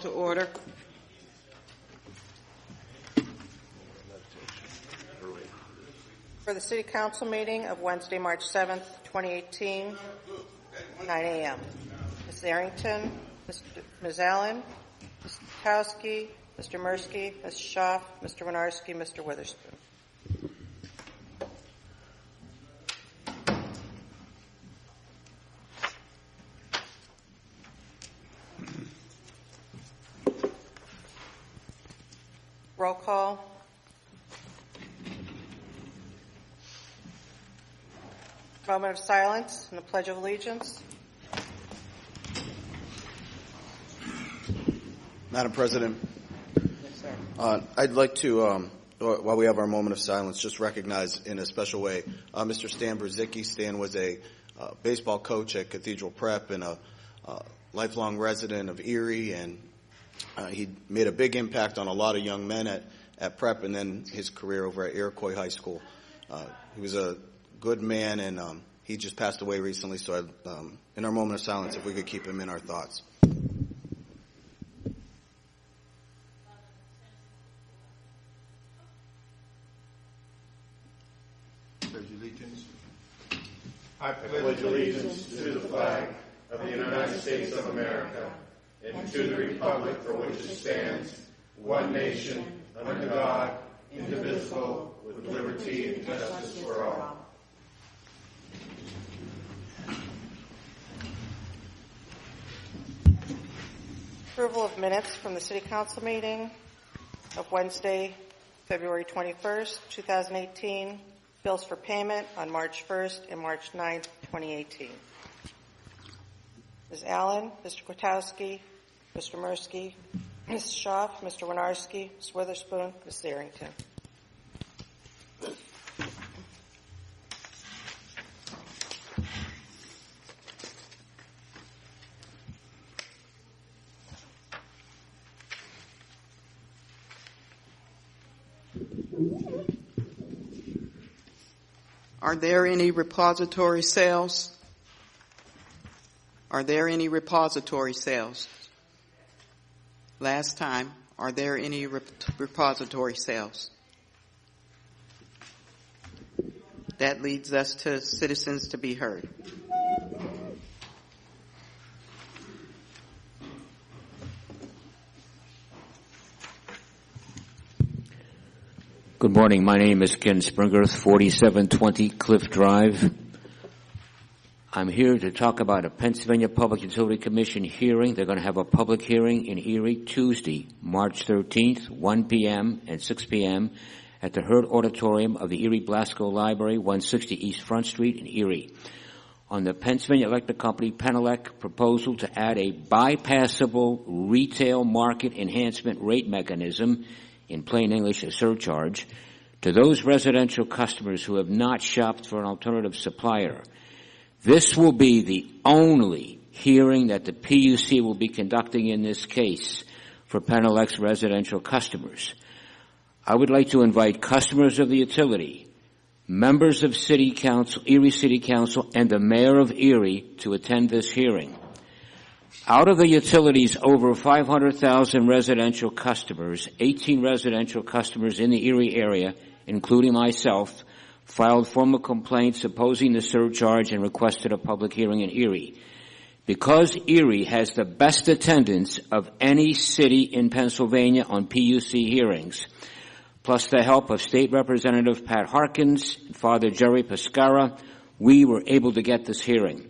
to order. For the City Council meeting of Wednesday, March 7th, 2018, 9 a.m. Ms. Arrington, Ms. Allen, Mr. Kowski, Mr. Mirsky, Ms. Schaaf, Mr. Winarski, Mr. Witherspoon. Roll call. Moment of silence and the Pledge of Allegiance. Madam President, Yes, sir. I'd like to, while we have our moment of silence, just recognize in a special way Mr. Stan Brzezicki. Stan was a baseball coach at Cathedral Prep and a lifelong resident of Erie, and he made a big impact on a lot of young men at Prep and then his career over at Iroquois High School. He was a good man, and he just passed away recently, so in our moment of silence, if we could keep him in our thoughts. I pledge allegiance to the flag of the United States of America and to the republic for which it stands, one nation, under God, indivisible, with liberty and justice for all. Approval of minutes from the City Council meeting of Wednesday, February 21st, 2018. Bills for payment on March 1st and March 9th, 2018. Ms. Allen, Mr. Kwiatkowski, Mr. Mirsky, Ms. Schaaf, Mr. Winarski, Ms. Witherspoon, Ms. Arrington. Are there any repository sales? Are there any repository sales? Last time, are there any repository sales? That leads us to citizens to be heard. Good morning. My name is Ken Springer, 4720 Cliff Drive. I'm here to talk about a Pennsylvania Public Utility Commission hearing. They're going to have a public hearing in Erie Tuesday, March 13th, 1 p.m. and 6 p.m. at the Hurd Auditorium of the Erie Blasco Library, 160 East Front Street in Erie, on the Pennsylvania Electric Company Penelec proposal to add a bypassable retail market enhancement rate mechanism, in plain English, a surcharge, to those residential customers who have not shopped for an alternative supplier. This will be the only hearing that the PUC will be conducting in this case for Penelec's residential customers. I would like to invite customers of the utility, members of City Council, Erie City Council, and the Mayor of Erie to attend this hearing. Out of the utility's over 500,000 residential customers, 18 residential customers in the Erie area, including myself, filed formal complaints opposing the surcharge and requested a public hearing in Erie. Because Erie has the best attendance of any city in Pennsylvania on PUC hearings, plus the help of State Representative Pat Harkins and Father Jerry Pescara, we were able to get this hearing.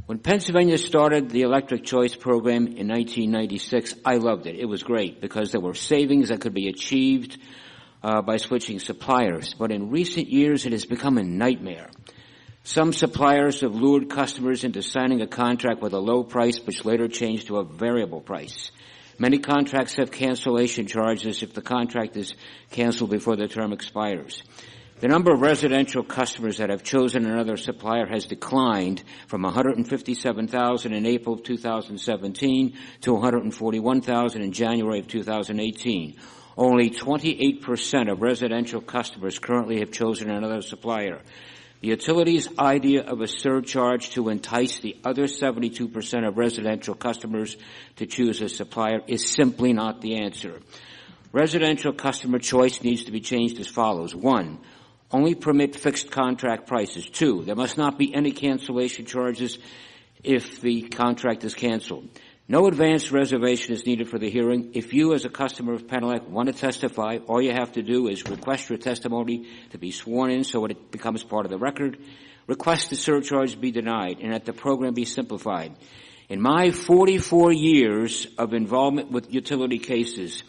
When Pennsylvania started the Electric Choice Program in 1996, I loved it. It was great because there were savings that could be achieved by switching suppliers. But in recent years, it has become a nightmare. Some suppliers have lured customers into signing a contract with a low price, which later changed to a variable price. Many contracts have cancellation charges if the contract is canceled before the term expires. The number of residential customers that have chosen another supplier has declined from 157,000 in April of 2017 to 141,000 in January of 2018. Only 28% of residential customers currently have chosen another supplier. The utility's idea of a surcharge to entice the other 72% of residential customers to choose a supplier is simply not the answer. Residential customer choice needs to be changed as follows. 1, only permit fixed contract prices. 2, there must not be any cancellation charges if the contract is canceled. No advance reservation is needed for the hearing. If you, as a customer of Penelec, want to testify, all you have to do is request your testimony to be sworn in so it becomes part of the record, request the surcharge be denied, and that the program be simplified. In my 44 years of involvement with utility cases,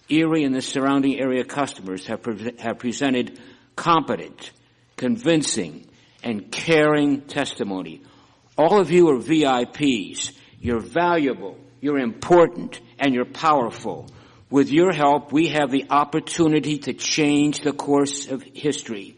Erie and the surrounding area customers have presented competent, convincing, and caring testimony. All of you are VIPs. You're valuable, you're important, and you're powerful. With your help, we have the opportunity to change the course of history.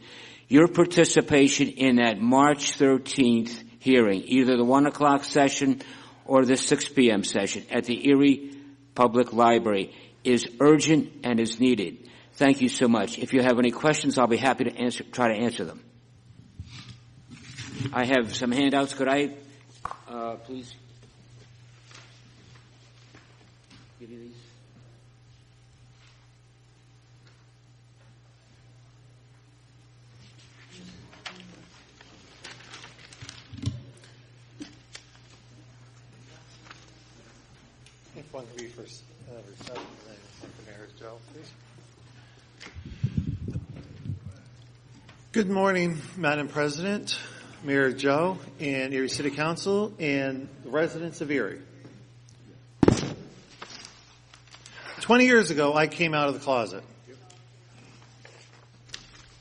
Your participation in that March 13th hearing, either the 1 o'clock session or the 6 p.m. session at the Erie Public Library, is urgent and is needed. Thank you so much. If you have any questions, I'll be happy to try to answer them. I have some handouts. Could I, please give you these? If one read for seven, and then one for Mayor Joe, please. Good morning, Madam President, Mayor Joe, and Erie City Council, and the residents of Erie. 20 years ago, I came out of the closet.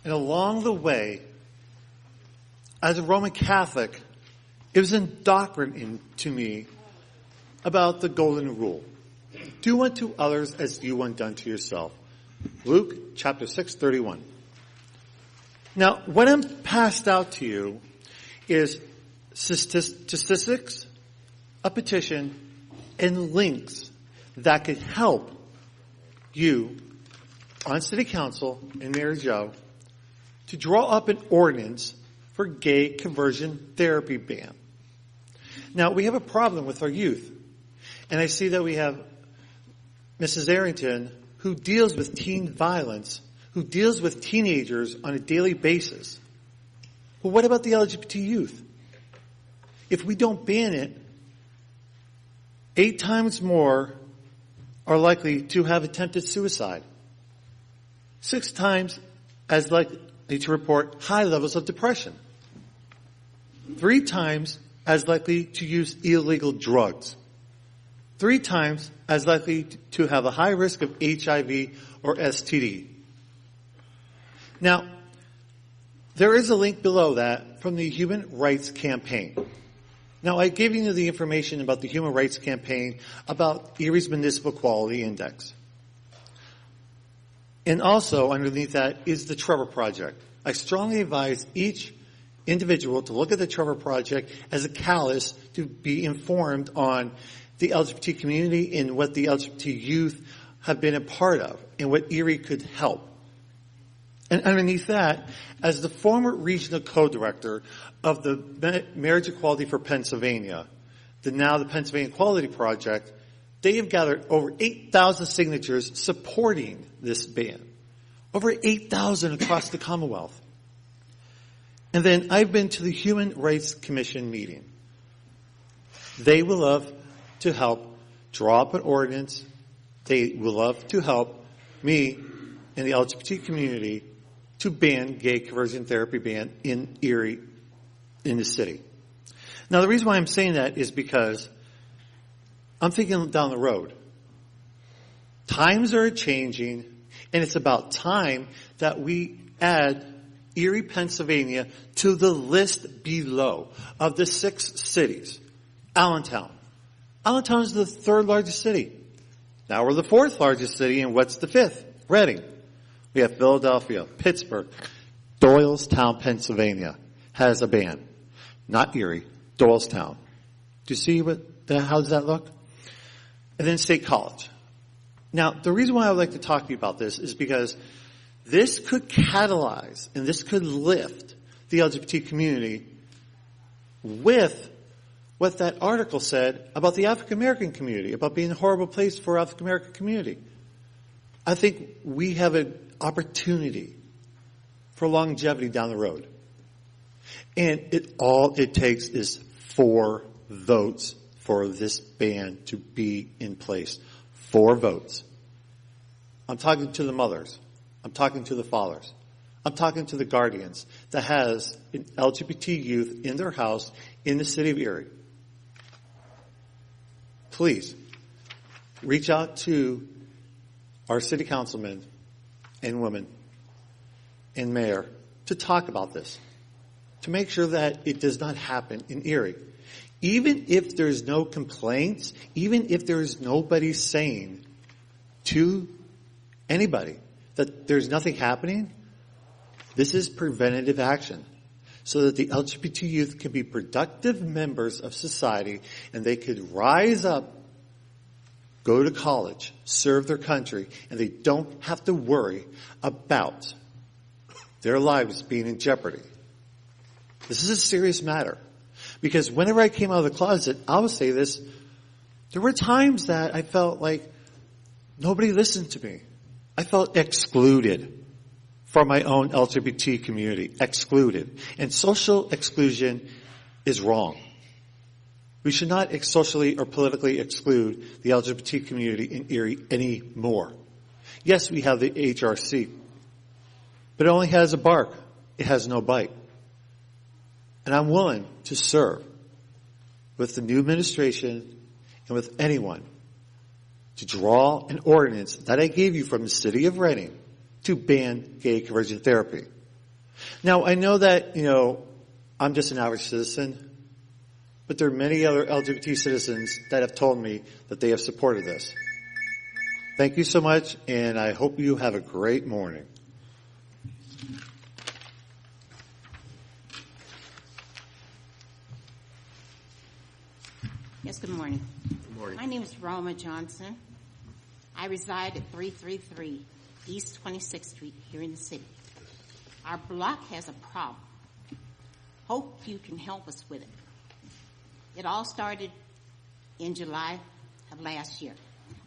And along the way, as a Roman Catholic, it was indoctrinated to me about the golden rule. Do unto others as you want done to yourself. Luke chapter 6:31. Now, what I'm passed out to you is statistics, a petition, and links that could help you on City Council and Mayor Joe to draw up an ordinance for gay conversion therapy ban. Now, we have a problem with our youth. And I see that we have Mrs. Arrington, who deals with teen violence, who deals with teenagers on a daily basis. Well, what about the LGBT youth? If we don't ban it, 8 times more are likely to have attempted suicide. 6 times as likely to report high levels of depression. 3 times as likely to use illegal drugs. 3 times as likely to have a high risk of HIV or STD. Now, there is a link below that from the Human Rights Campaign. Now, I gave you the information about the Human Rights Campaign, about Erie's Municipal Quality Index. And also, underneath that is the Trevor Project. I strongly advise each individual to look at the Trevor Project as a catalyst to be informed on the LGBT community and what the LGBT youth have been a part of and what Erie could help. And underneath that, as the former regional co-director of the Marriage Equality for Pennsylvania, the Pennsylvania Equality Project, they have gathered over 8,000 signatures supporting this ban. Over 8,000 across the Commonwealth. And then I've been to the Human Rights Commission meeting. They will love to help draw up an ordinance. They will love to help me and the LGBT community to ban gay conversion therapy ban in Erie, in the city. Now, the reason why I'm saying that is because I'm thinking down the road. Times are changing, and it's about time that we add Erie, Pennsylvania to the list below of the 6 cities. Allentown. Allentown is the 3rd largest city. Now we're the 4th largest city, and what's the 5th? Reading. We have Philadelphia, Pittsburgh, Doylestown, Pennsylvania has a ban. Not Erie, Doylestown. Do you see how does that look? And then State College. Now, the reason why I would like to talk to you about this is because this could catalyze and this could lift the LGBT community with what that article said about the African American community, about being a horrible place for African American community. I think we have an opportunity for longevity down the road. And all it takes is 4 votes for this ban to be in place. 4 votes. I'm talking to the mothers. I'm talking to the fathers. I'm talking to the guardians that has an LGBT youth in their house in the city of Erie. Please, reach out to our city councilmen and women and mayor to talk about this, to make sure that it does not happen in Erie. Even if there's no complaints, even if there's nobody saying to anybody that there's nothing happening, this is preventative action so that the LGBT youth can be productive members of society and they could rise up, go to college, serve their country, and they don't have to worry about their lives being in jeopardy. This is a serious matter. Because whenever I came out of the closet, I will say this, there were times that I felt like nobody listened to me. I felt excluded from my own LGBT community, excluded. And social exclusion is wrong. We should not socially or politically exclude the LGBT community in Erie anymore. Yes, we have the HRC, but it only has a bark. It has no bite. And I'm willing to serve with the new administration and with anyone to draw an ordinance that I gave you from the city of Reading to ban gay conversion therapy. Now, I know that, I'm just an average citizen, but there are many other LGBT citizens that have told me that they have supported this. Thank you so much, and I hope you have a great morning. Yes, good morning. Good morning. My name is Roma Johnson. I reside at 333 East 26th Street here in the city. Our block has a problem. Hope you can help us with it. It all started in July of last year.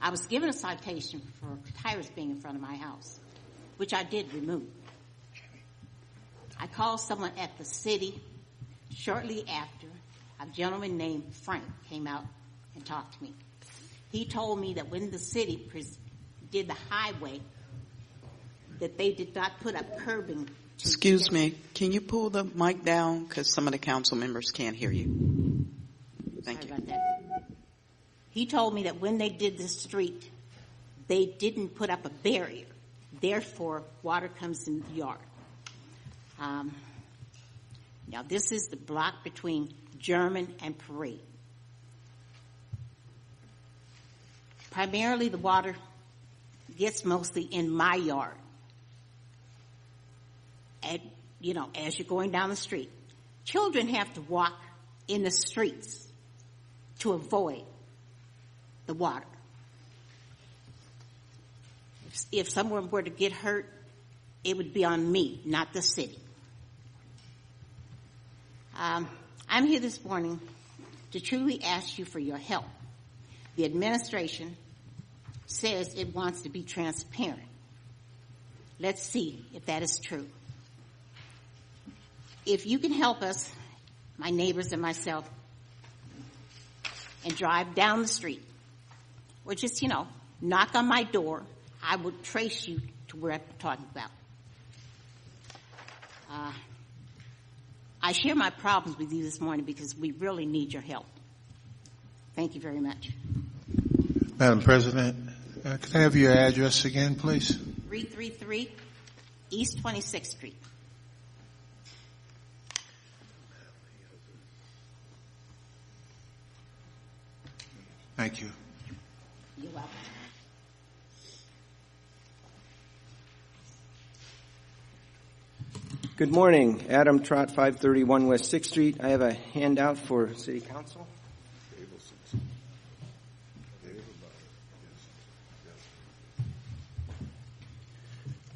I was given a citation for tires being in front of my house, which I did remove. I called someone at the city shortly after. A gentleman named Frank came out and talked to me. He told me that when the city did the highway, that they did not put up curbing. Excuse me, can you pull the mic down? Because some of the council members can't hear you. Thank you. About that. He told me that when they did the street, they didn't put up a barrier. Therefore, water comes in the yard. Now, this is the block between German and Parade. Primarily, the water gets mostly in my yard. As you're going down the street. Children have to walk in the streets to avoid the water. If someone were to get hurt, it would be on me, not the city. I'm here this morning to truly ask you for your help. The administration says it wants to be transparent. Let's see if that is true. If you can help us, my neighbors and myself, and drive down the street, or just, knock on my door, I will trace you to where I'm talking about. I share my problems with you this morning because we really need your help. Thank you very much. Madam President, can I have your address again, please? 333 East 26th Street. Thank you. You're welcome. Good morning. Adam Trott, 531 West 6th Street. I have a handout for City Council.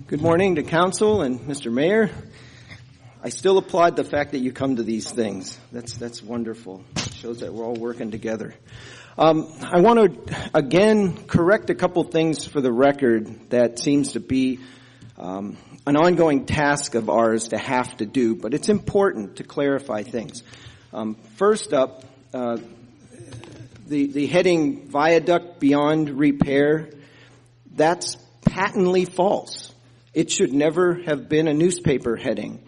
Good morning to Council and Mr. Mayor. I still applaud the fact that you come to these things. That's wonderful. It shows that we're all working together. I want to, again, correct a couple things for the record that seems to be an ongoing task of ours to have to do, but it's important to clarify things. First up, the heading viaduct beyond repair, that's patently false. It should never have been a newspaper heading.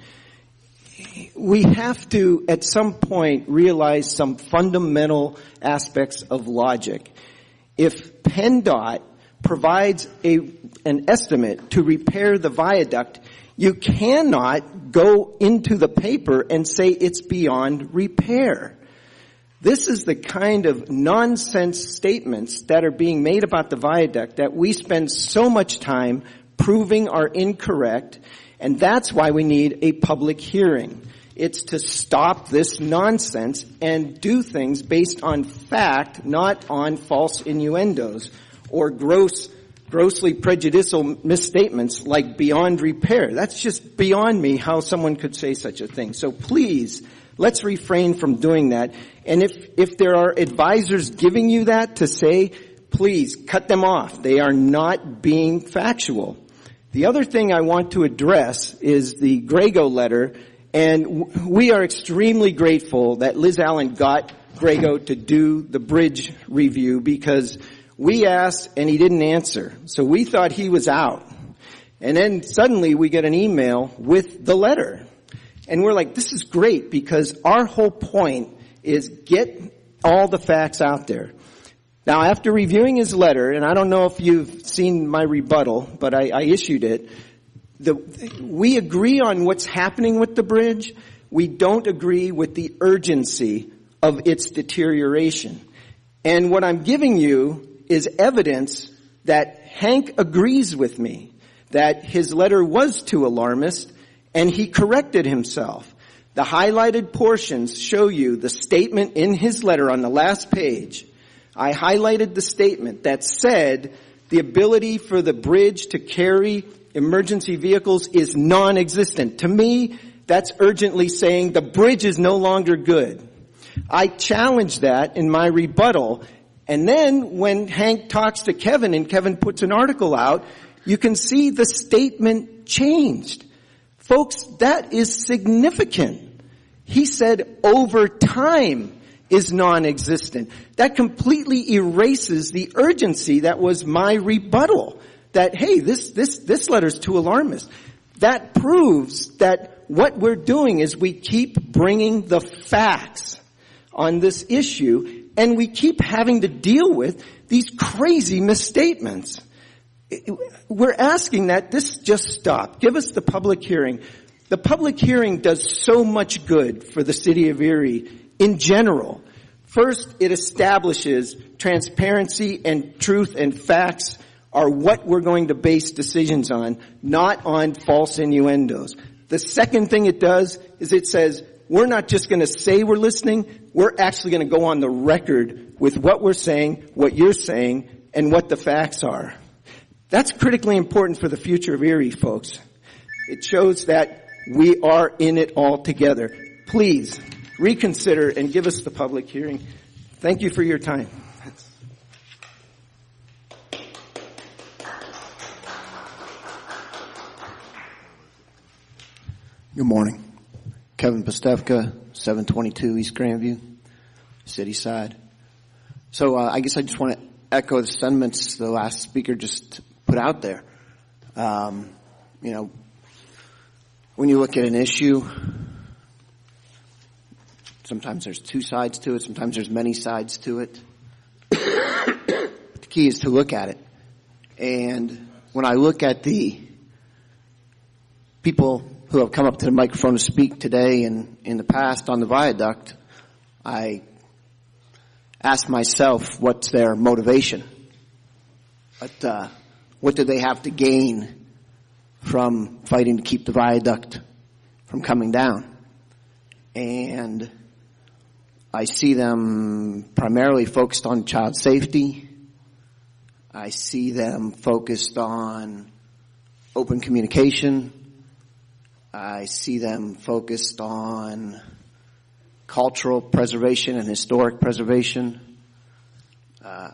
We have to, at some point, realize some fundamental aspects of logic. If PennDOT provides an estimate to repair the viaduct, you cannot go into the paper and say it's beyond repair. This is the kind of nonsense statements that are being made about the viaduct that we spend so much time proving are incorrect, and that's why we need a public hearing. It's to stop this nonsense and do things based on fact, not on false innuendos or grossly prejudicial misstatements like beyond repair. That's just beyond me how someone could say such a thing. So please, let's refrain from doing that. And if there are advisors giving you that to say, please cut them off. They are not being factual. The other thing I want to address is the Grego letter, and we are extremely grateful that Liz Allen got Grego to do the bridge review because we asked and he didn't answer. So we thought he was out. And then suddenly we get an email with the letter. And we're like, this is great because our whole point is get all the facts out there. Now, after reviewing his letter, and I don't know if you've seen my rebuttal, but I issued it, we agree on what's happening with the bridge. We don't agree with the urgency of its deterioration. And what I'm giving you is evidence that Hank agrees with me, that his letter was too alarmist, and he corrected himself. The highlighted portions show you the statement in his letter on the last page. I highlighted the statement that said the ability for the bridge to carry emergency vehicles is non-existent. To me, that's urgently saying the bridge is no longer good. I challenged that in my rebuttal. And then when Hank talks to Kevin and Kevin puts an article out, you can see the statement changed. Folks, that is significant. He said over time is non-existent. That completely erases the urgency that was my rebuttal. That, hey, this letter's too alarmist. That proves that what we're doing is we keep bringing the facts on this issue, and we keep having to deal with these crazy misstatements. We're asking that this just stop. Give us the public hearing. The public hearing does so much good for the city of Erie in general. First, it establishes transparency and truth and facts are what we're going to base decisions on, not on false innuendos. The second thing it does is it says, we're not just going to say we're listening, we're actually going to go on the record with what we're saying, what you're saying, and what the facts are. That's critically important for the future of Erie, folks. It shows that we are in it all together. Please reconsider and give us the public hearing. Thank you for your time. Good morning. Kevin Pastevka, 722 East Grandview, City Side. So I guess I just want to echo the sentiments the last speaker just put out there. When you look at an issue, sometimes there's two sides to it, sometimes there's many sides to it. The key is to look at it. And when I look at the people who have come up to the microphone to speak today and in the past on the viaduct, I ask myself what's their motivation. What do they have to gain from fighting to keep the viaduct from coming down? And I see them primarily focused on child safety. I see them focused on open communication. I see them focused on cultural preservation and historic preservation.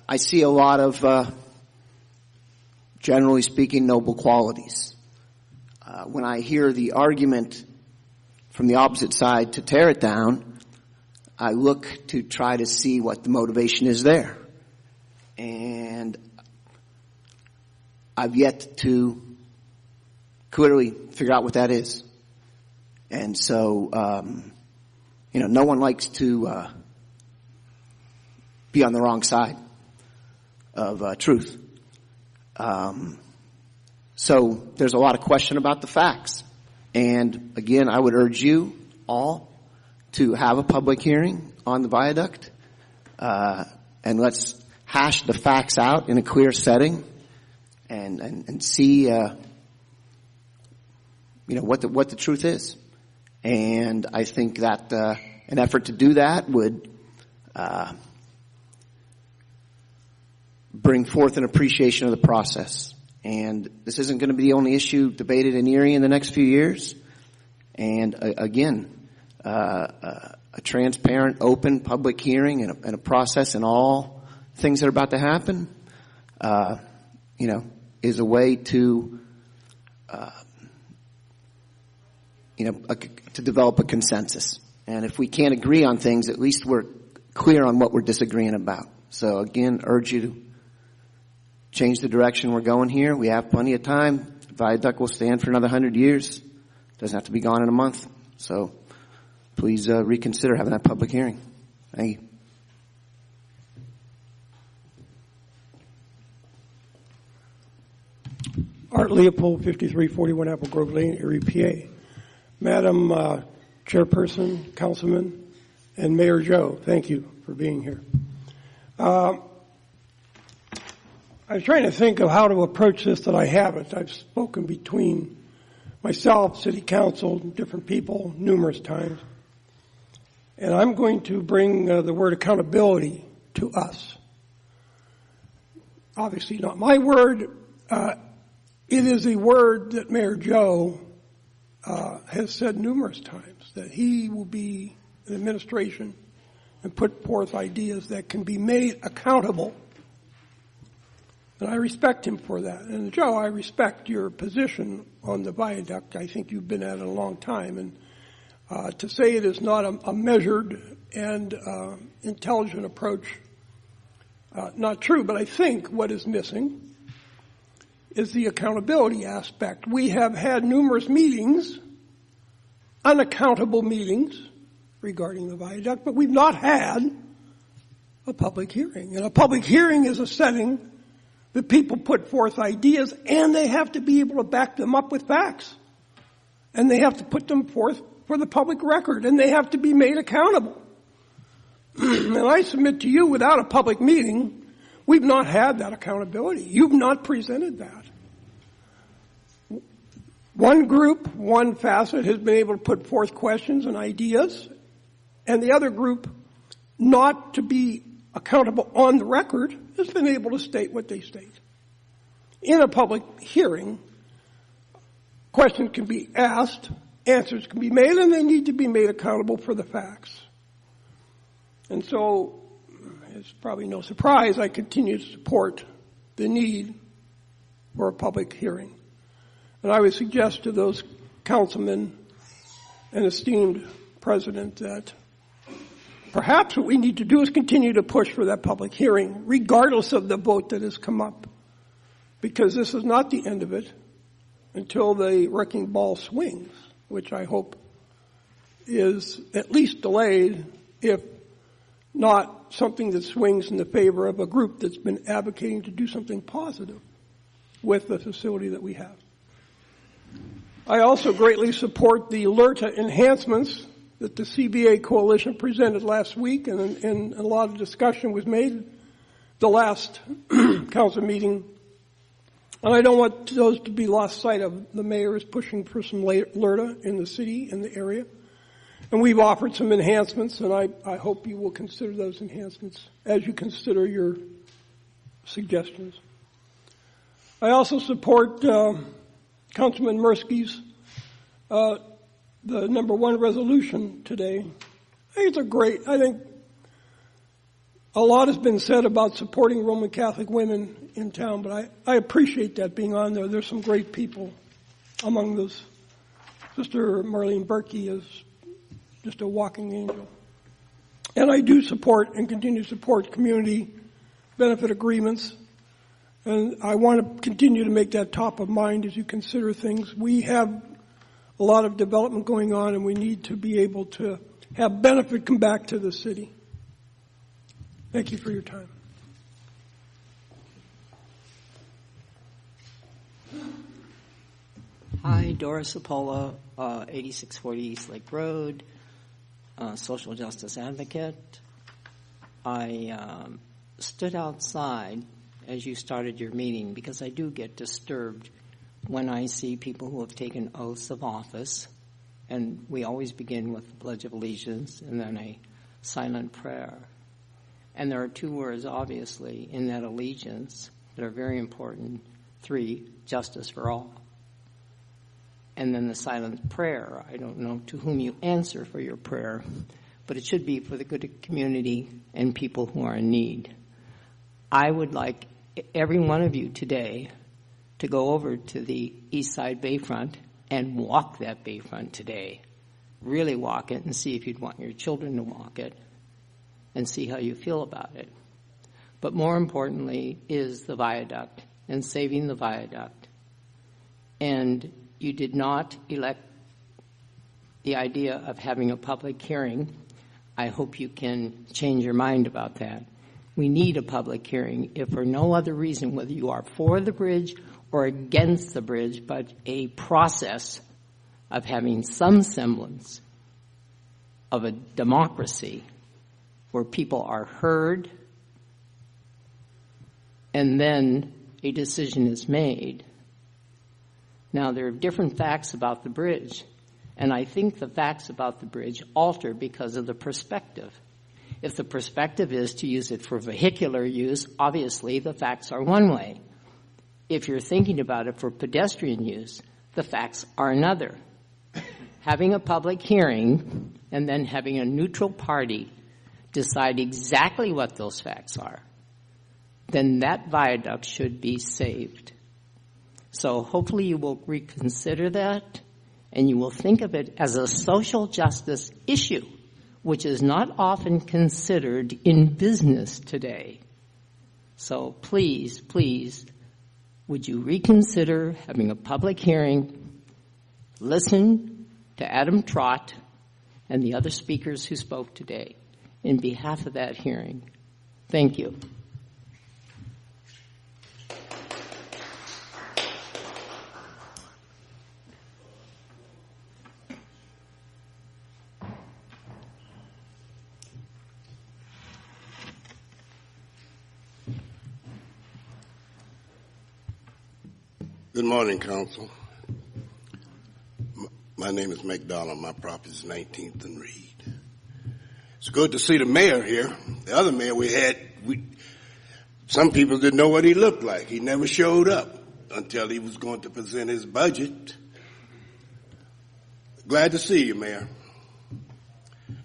I see a lot of, generally speaking, noble qualities. When I hear the argument from the opposite side to tear it down, I look to try to see what the motivation is there. And I've yet to clearly figure out what that is. And so, no one likes to be on the wrong side of truth. So there's a lot of question about the facts. And again, I would urge you all to have a public hearing on the viaduct, and let's hash the facts out in a clear setting and see, what the truth is. And I think that an effort to do that would bring forth an appreciation of the process. And this isn't going to be the only issue debated in Erie in the next few years. And again, a transparent, open public hearing and a process in all things that are about to happen, is a way to, to develop a consensus. And if we can't agree on things, at least we're clear on what we're disagreeing about. So again, urge you to change the direction we're going here. We have plenty of time. The viaduct will stand for another 100 years. Doesn't have to be gone in a month. So please reconsider having that public hearing. Thank you. Art Leopold, 5341 Apple Grove Lane, Erie, PA. Madam Chairperson, Councilman, and Mayor Joe, thank you for being here. I was trying to think of how to approach this that I haven't. I've spoken between myself, City Council, different people numerous times. And I'm going to bring the word accountability to us. Obviously not my word. It is a word that Mayor Joe has said numerous times, that he will be in administration and put forth ideas that can be made accountable. And I respect him for that. And Joe, I respect your position on the viaduct. I think you've been at it a long time. And to say it is not a measured and intelligent approach, not true. But I think what is missing is the accountability aspect. We have had numerous meetings, unaccountable meetings regarding the viaduct, but we've not had a public hearing. And a public hearing is a setting that people put forth ideas, and they have to be able to back them up with facts. And they have to put them forth for the public record, and they have to be made accountable. And I submit to you, without a public meeting, we've not had that accountability. You've not presented that. One group, one facet, has been able to put forth questions and ideas, and the other group, not to be accountable on the record, has been able to state what they state. In a public hearing, questions can be asked, answers can be made, and they need to be made accountable for the facts. And so, it's probably no surprise, I continue to support the need for a public hearing. And I would suggest to those councilmen and esteemed president that perhaps what we need to do is continue to push for that public hearing, regardless of the vote that has come up. Because this is not the end of it until the wrecking ball swings, which I hope is at least delayed, if not something that swings in the favor of a group that's been advocating to do something positive with the facility that we have. I also greatly support the LRTA enhancements that the CBA Coalition presented last week, and a lot of discussion was made the last council meeting. And I don't want those to be lost sight of. The mayor is pushing for some LRTA in the city, in the area. And we've offered some enhancements, and I hope you will consider those enhancements as you consider your suggestions. I also support Councilman Mirsky's the number 1 resolution today. I think a lot has been said about supporting Roman Catholic women in town, but I appreciate that being on there. There's some great people among those. Sister Marlene Berkey is just a walking angel. And I do support and continue to support community benefit agreements. And I want to continue to make that top of mind as you consider things. We have a lot of development going on, and we need to be able to have benefit come back to the city. Thank you for your time. Hi, Doris Apolla, 8640 East Lake Road, social justice advocate. I stood outside as you started your meeting because I do get disturbed when I see people who have taken oaths of office, and we always begin with the Pledge of Allegiance and then a silent prayer. And there are 2 words, obviously, in that allegiance that are very important. 3, justice for all. And then the silent prayer. I don't know to whom you answer for your prayer, but it should be for the good community and people who are in need. I would like every one of you today to go over to the East Side Bayfront and walk that Bayfront today. Really walk it and see if you'd want your children to walk it and see how you feel about it. But more importantly is the viaduct and saving the viaduct. And you did not elect the idea of having a public hearing. I hope you can change your mind about that. We need a public hearing, if for no other reason, whether you are for the bridge or against the bridge, but a process of having some semblance of a democracy where people are heard and then a decision is made. Now, there are different facts about the bridge, and I think the facts about the bridge alter because of the perspective. If the perspective is to use it for vehicular use, obviously the facts are one way. If you're thinking about it for pedestrian use, the facts are another. Having a public hearing and then having a neutral party decide exactly what those facts are, then that viaduct should be saved. So hopefully you will reconsider that, and you will think of it as a social justice issue, which is not often considered in business today. So please, please, would you reconsider having a public hearing, listen to Adam Trott and the other speakers who spoke today in behalf of that hearing. Thank you. Good morning, Council. My name is McDonald. My property is 19th and Reed. It's good to see the mayor here. The other mayor we had, some people didn't know what he looked like. He never showed up until he was going to present his budget. Glad to see you, Mayor.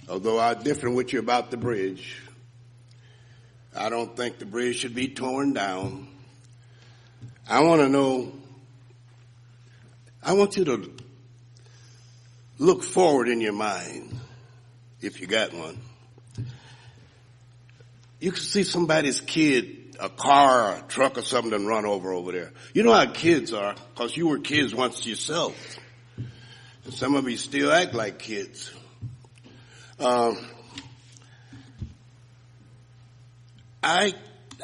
Although I differ with you about the bridge. I don't think the bridge should be torn down. I want you to look forward in your mind, if you got one. You can see somebody's kid, a car, or a truck or something done run over there. You know how kids are, because you were kids once yourself. And some of you still act like kids. I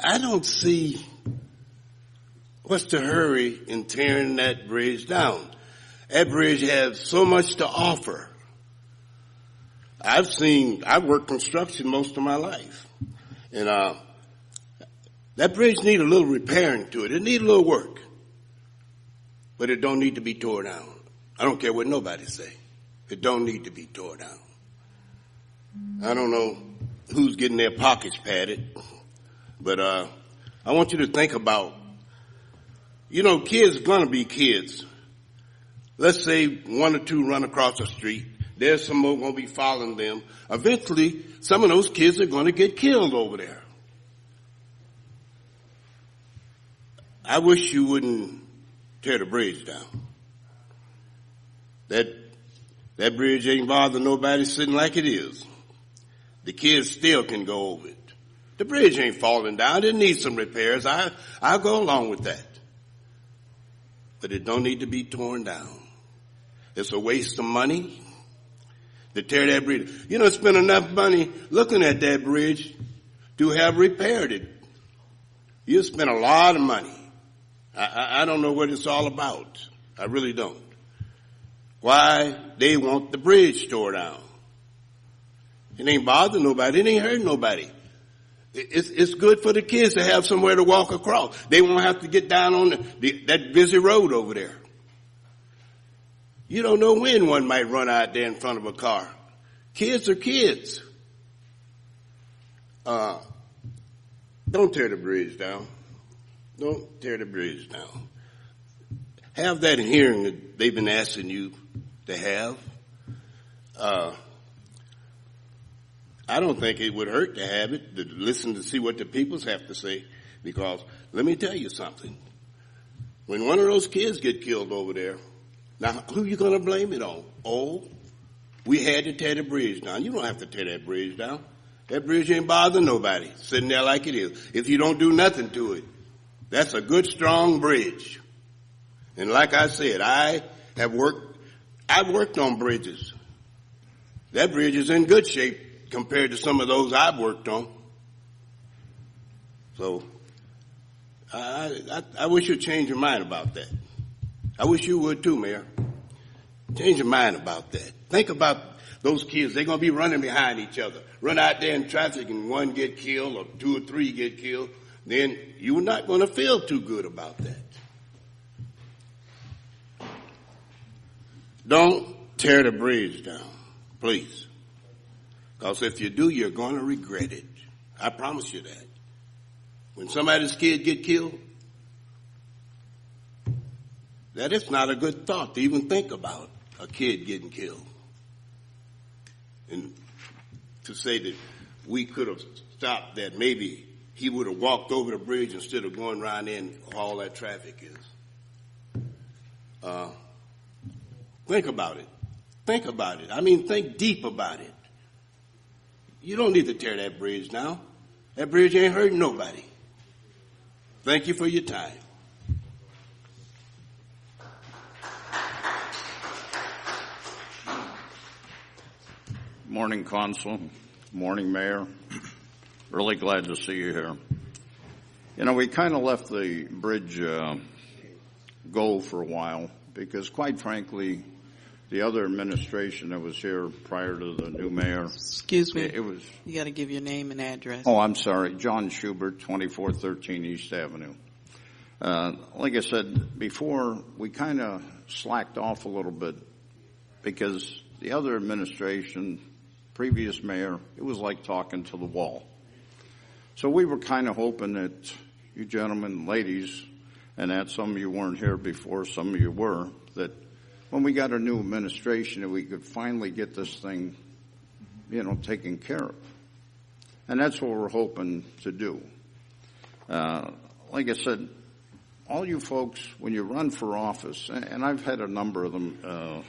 don't see what's the hurry in tearing that bridge down. That bridge has so much to offer. I've worked construction most of my life. And that bridge needs a little repairing to it. It needs a little work. But it don't need to be tore down. I don't care what nobody say. It don't need to be tore down. I don't know who's getting their pockets padded. But I want you to think about, kids are going to be kids. let's say one or two run across the street. There's some more going to be following them. Eventually, some of those kids are going to get killed over there. I wish you wouldn't tear the bridge down. That bridge ain't bothering nobody sitting like it is. The kids still can go over it. The bridge ain't falling down. It needs some repairs. I'll go along with that. But it don't need to be torn down. It's a waste of money to tear that bridge. You don't spend enough money looking at that bridge to have repaired it. You spend a lot of money. I don't know what it's all about. I really don't. Why they want the bridge tore down. It ain't bothering nobody. It ain't hurting nobody. It's good for the kids to have somewhere to walk across. They won't have to get down on that busy road over there. You don't know when one might run out there in front of a car. Kids are kids. Don't tear the bridge down. Don't tear the bridge down. Have that hearing that they've been asking you to have. I don't think it would hurt to have it, to listen to see what the peoples have to say, because let me tell you something. When one of those kids get killed over there, now who are you going to blame it on? Oh, we had to tear the bridge down. You don't have to tear that bridge down. That bridge ain't bothering nobody, sitting there like it is. If you don't do nothing to it, that's a good, strong bridge. And like I said, I've worked on bridges. That bridge is in good shape compared to some of those I've worked on. So, I wish you'd change your mind about that. I wish you would too, Mayor. Change your mind about that. Think about those kids. They're going to be running behind each other. Run out there in traffic and one get killed or two or three get killed. Then you're not going to feel too good about that. Don't tear the bridge down, please. Because if you do, you're going to regret it. I promise you that. When somebody's kid get killed, that is not a good thought to even think about a kid getting killed. And to say that we could have stopped that, maybe he would have walked over the bridge instead of going around in all that traffic is. Think about it. Think about it. I mean, think deep about it. You don't need to tear that bridge down. That bridge ain't hurting nobody. Thank you for your time. Morning, Consul. Morning, Mayor. Really glad to see you here. You know, we kind of left the bridge go for a while because, quite frankly, the other administration that was here prior to the new mayor. Excuse me. It was. You got to give your name and address. Oh, I'm sorry. John Schubert, 2413 East Avenue. Like I said before, we kind of slacked off a little bit because the other administration, previous mayor, it was like talking to the wall. So we were kind of hoping that you gentlemen, ladies, and that some of you weren't here before, some of you were, that when we got a new administration that we could finally get this thing, taken care of. And that's what we're hoping to do. Like I said, all you folks, when you run for office, and I've had a number of them,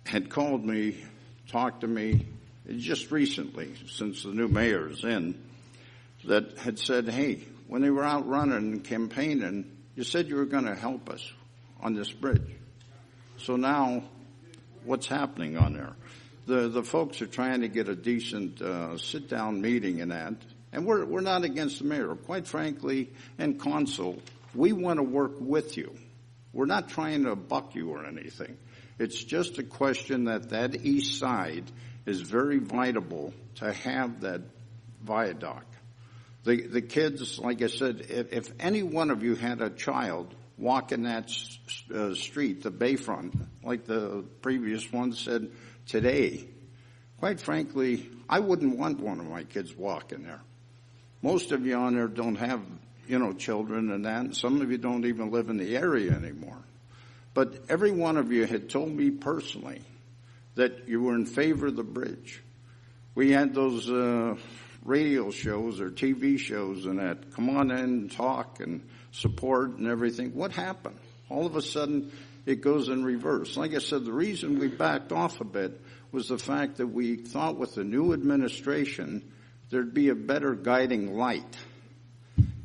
had called me, talked to me just recently, since the new mayor's in, that had said, hey, when they were out running and campaigning, you said you were going to help us on this bridge. So now, what's happening on there? The folks are trying to get a decent sit-down meeting in that, and we're not against the mayor. Quite frankly, and Consul, we want to work with you. We're not trying to buck you or anything. It's just a question that east side is very vital to have that viaduct. The kids, like I said, if any one of you had a child walking that street, the Bayfront, like the previous one said today, quite frankly, I wouldn't want one of my kids walking there. Most of you on there don't have, children and that. Some of you don't even live in the area anymore. but every one of you had told me personally that you were in favor of the bridge. We had those radio shows or TV shows and that, come on in and talk and support and everything. What happened? All of a sudden, it goes in reverse. Like I said, the reason we backed off a bit was the fact that we thought with the new administration there'd be a better guiding light.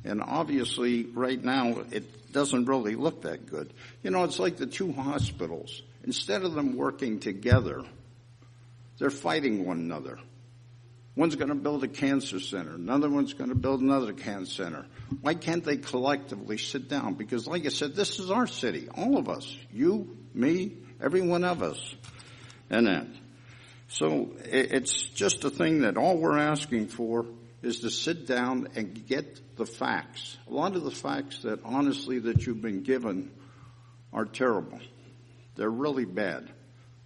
And obviously, right now, it doesn't really look that good. You know, it's like the two hospitals. Instead of them working together, they're fighting one another. One's going to build a cancer center. Another one's going to build another cancer center. Why can't they collectively sit down? Because like I said, this is our city. All of us. You, me, every one of us. And that. So it's just a thing that all we're asking for is to sit down and get the facts. A lot of the facts that honestly that you've been given are terrible. They're really bad.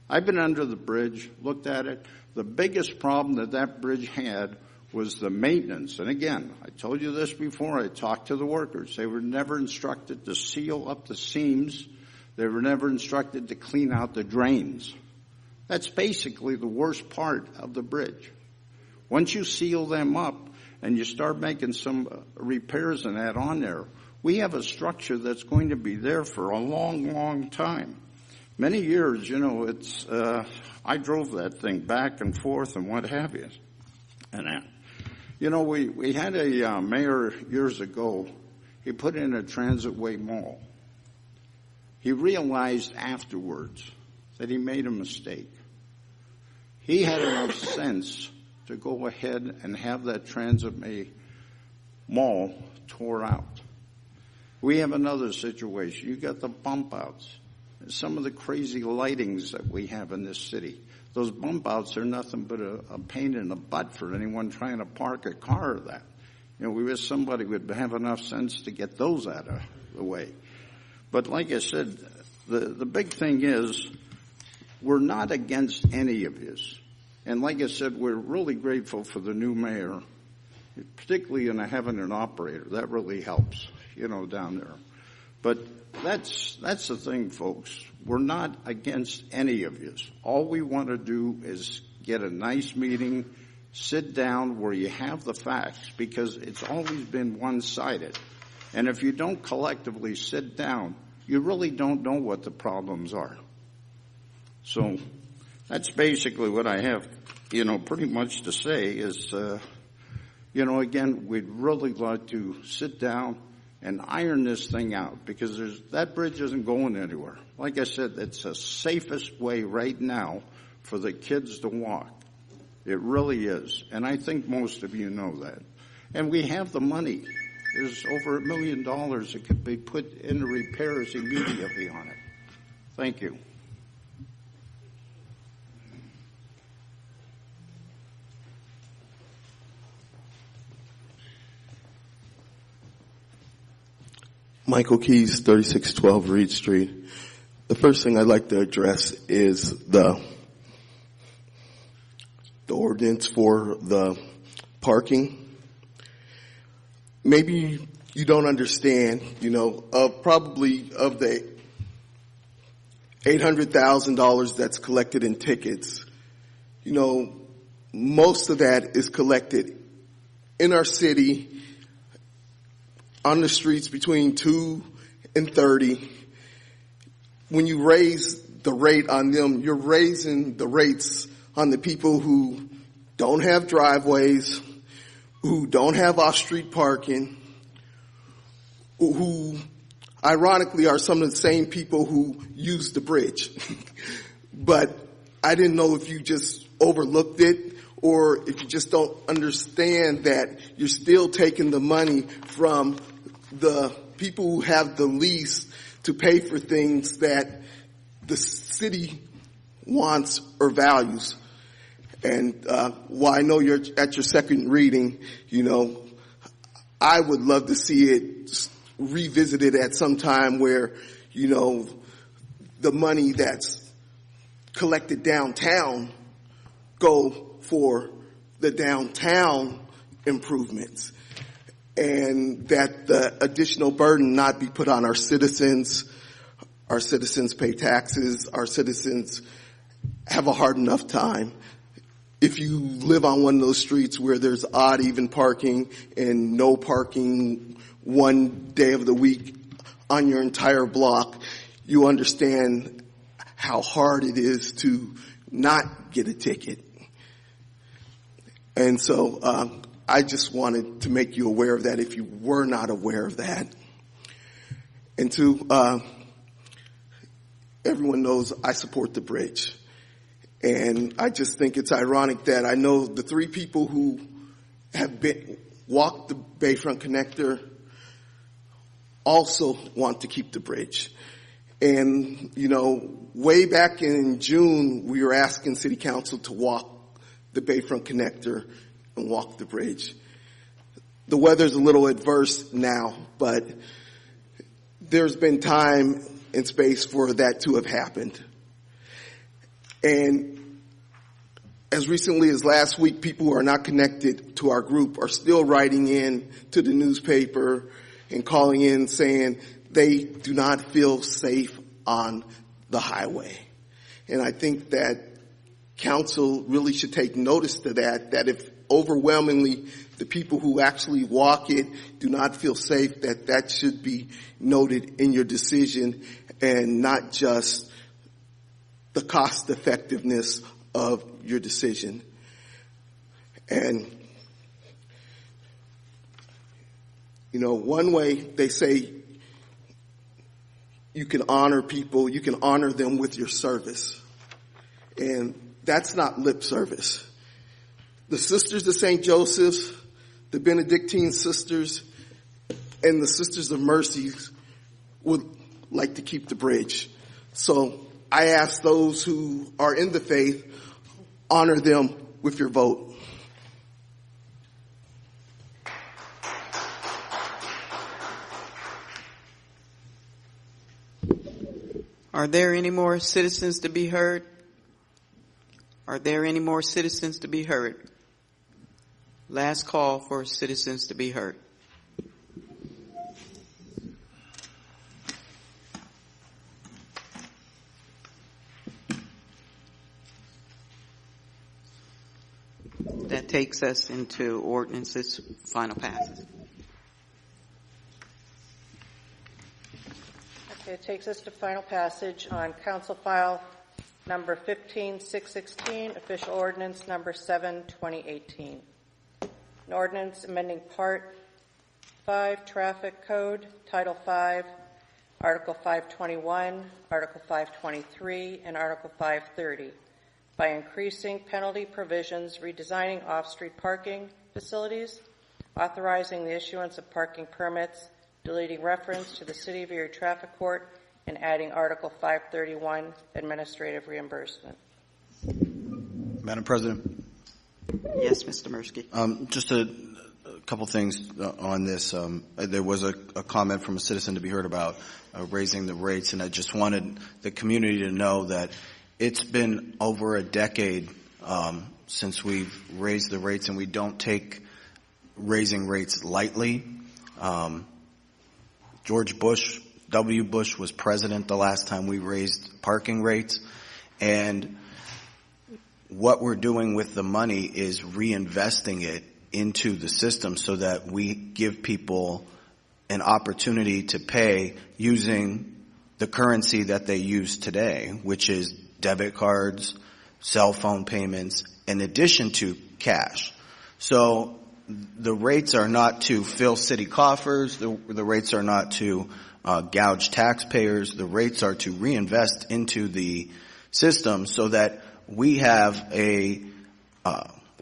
I've been under the bridge, looked at it. The biggest problem that bridge had was the maintenance. And again, I told you this before, I talked to the workers. They were never instructed to seal up the seams. They were never instructed to clean out the drains. That's basically the worst part of the bridge. Once you seal them up and you start making some repairs and that on there, we have a structure that's going to be there for a long, long time. Many years, you know, it's, I drove that thing back and forth and what have you. And that. You know, we had a mayor years ago, he put in a transitway mall. He realized afterwards that he made a mistake. He had enough sense to go ahead and have that transitway mall tore out. We have another situation. You got the bump outs. Some of the crazy lightings that we have in this city. Those bump outs are nothing but a pain in the butt for anyone trying to park a car or that. You know, we wish somebody would have enough sense to get those out of the way. But like I said, the big thing is we're not against any of this. And like I said, we're really grateful for the new mayor, particularly in having an operator. That really helps, you know, down there. But that's the thing, folks. We're not against any of this. All we want to do is get a nice meeting, sit down where you have the facts, because it's always been one-sided. And if you don't collectively sit down, you really don't know what the problems are. So that's basically what I have, you know, pretty much to say is, you know, again, we'd really like to sit down and iron this thing out, because that bridge isn't going anywhere. Like I said, it's the safest way right now for the kids to walk. It really is. And I think most of you know that. And we have the money. There's over $1 million that could be put into repairs immediately on it. Thank you. Michael Keys, 3612 Reed Street. The first thing I'd like to address is the ordinance for the parking. Maybe you don't understand, you know, probably of the $800,000 that's collected in tickets, you know, most of that is collected in our city on the streets between 2 and 30. When you raise the rate on them, you're raising the rates on the people who don't have driveways, who don't have off-street parking, who ironically are some of the same people who use the bridge. But I didn't know if you just overlooked it or if you just don't understand that you're still taking the money from the people who have the least to pay for things that the city wants or values. And while I know you're at your second reading, you know, I would love to see it revisited at some time where, you know, the money that's collected downtown go for the downtown improvements, and that the additional burden not be put on our citizens Our citizens pay taxes. Our citizens have a hard enough time. If you live on one of those streets where there's odd even parking and no parking one day of the week on your entire block, you understand how hard it is to not get a ticket. And so I just wanted to make you aware of that if you were not aware of that. And two, everyone knows I support the bridge. And I just think it's ironic that I know the three people who have walked the Bayfront Connector also want to keep the bridge. And, you know, way back in June, we were asking City Council to walk the Bayfront Connector and walk the bridge. The weather's a little adverse now, but there's been time and space for that to have happened. And as recently as last week, people who are not connected to our group are still writing in to the newspaper and calling in saying they do not feel safe on the highway. And I think that council really should take notice to that if overwhelmingly the people who actually walk it do not feel safe, that should be noted in your decision and not just the cost effectiveness of your decision. And, you know, one way they say you can honor people, you can honor them with your service. And that's not lip service. The Sisters of St. Joseph's, the Benedictine Sisters, and the Sisters of Mercy would like to keep the bridge. So I ask those who are in the faith, honor them with your vote. Are there any more citizens to be heard? Are there any more citizens to be heard? Last call for citizens to be heard. That takes us into ordinances, final passes. Okay, it takes us to final passage on Council File number 15616, official ordinance number 7, 2018. An ordinance amending Part 5 Traffic Code, Title 5, Article 521, Article 523, and Article 530 by increasing penalty provisions, redesigning off-street parking facilities, authorizing the issuance of parking permits, deleting reference to the City of Erie Traffic Court, and adding Article 531, administrative reimbursement. Madam President? Yes, Mr. Mirsky. Just a couple things on this. There was a comment from a citizen to be heard about raising the rates, and I just wanted the community to know that it's been over a decade since we've raised the rates, and we don't take raising rates lightly. George Bush, W. Bush, was president the last time we raised parking rates, and what we're doing with the money is reinvesting it into the system so that we give people an opportunity to pay using the currency that they use today, which is debit cards, cell phone payments, in addition to cash. So the rates are not to fill city coffers. The rates are not to gouge taxpayers. The rates are to reinvest into the system so that we have a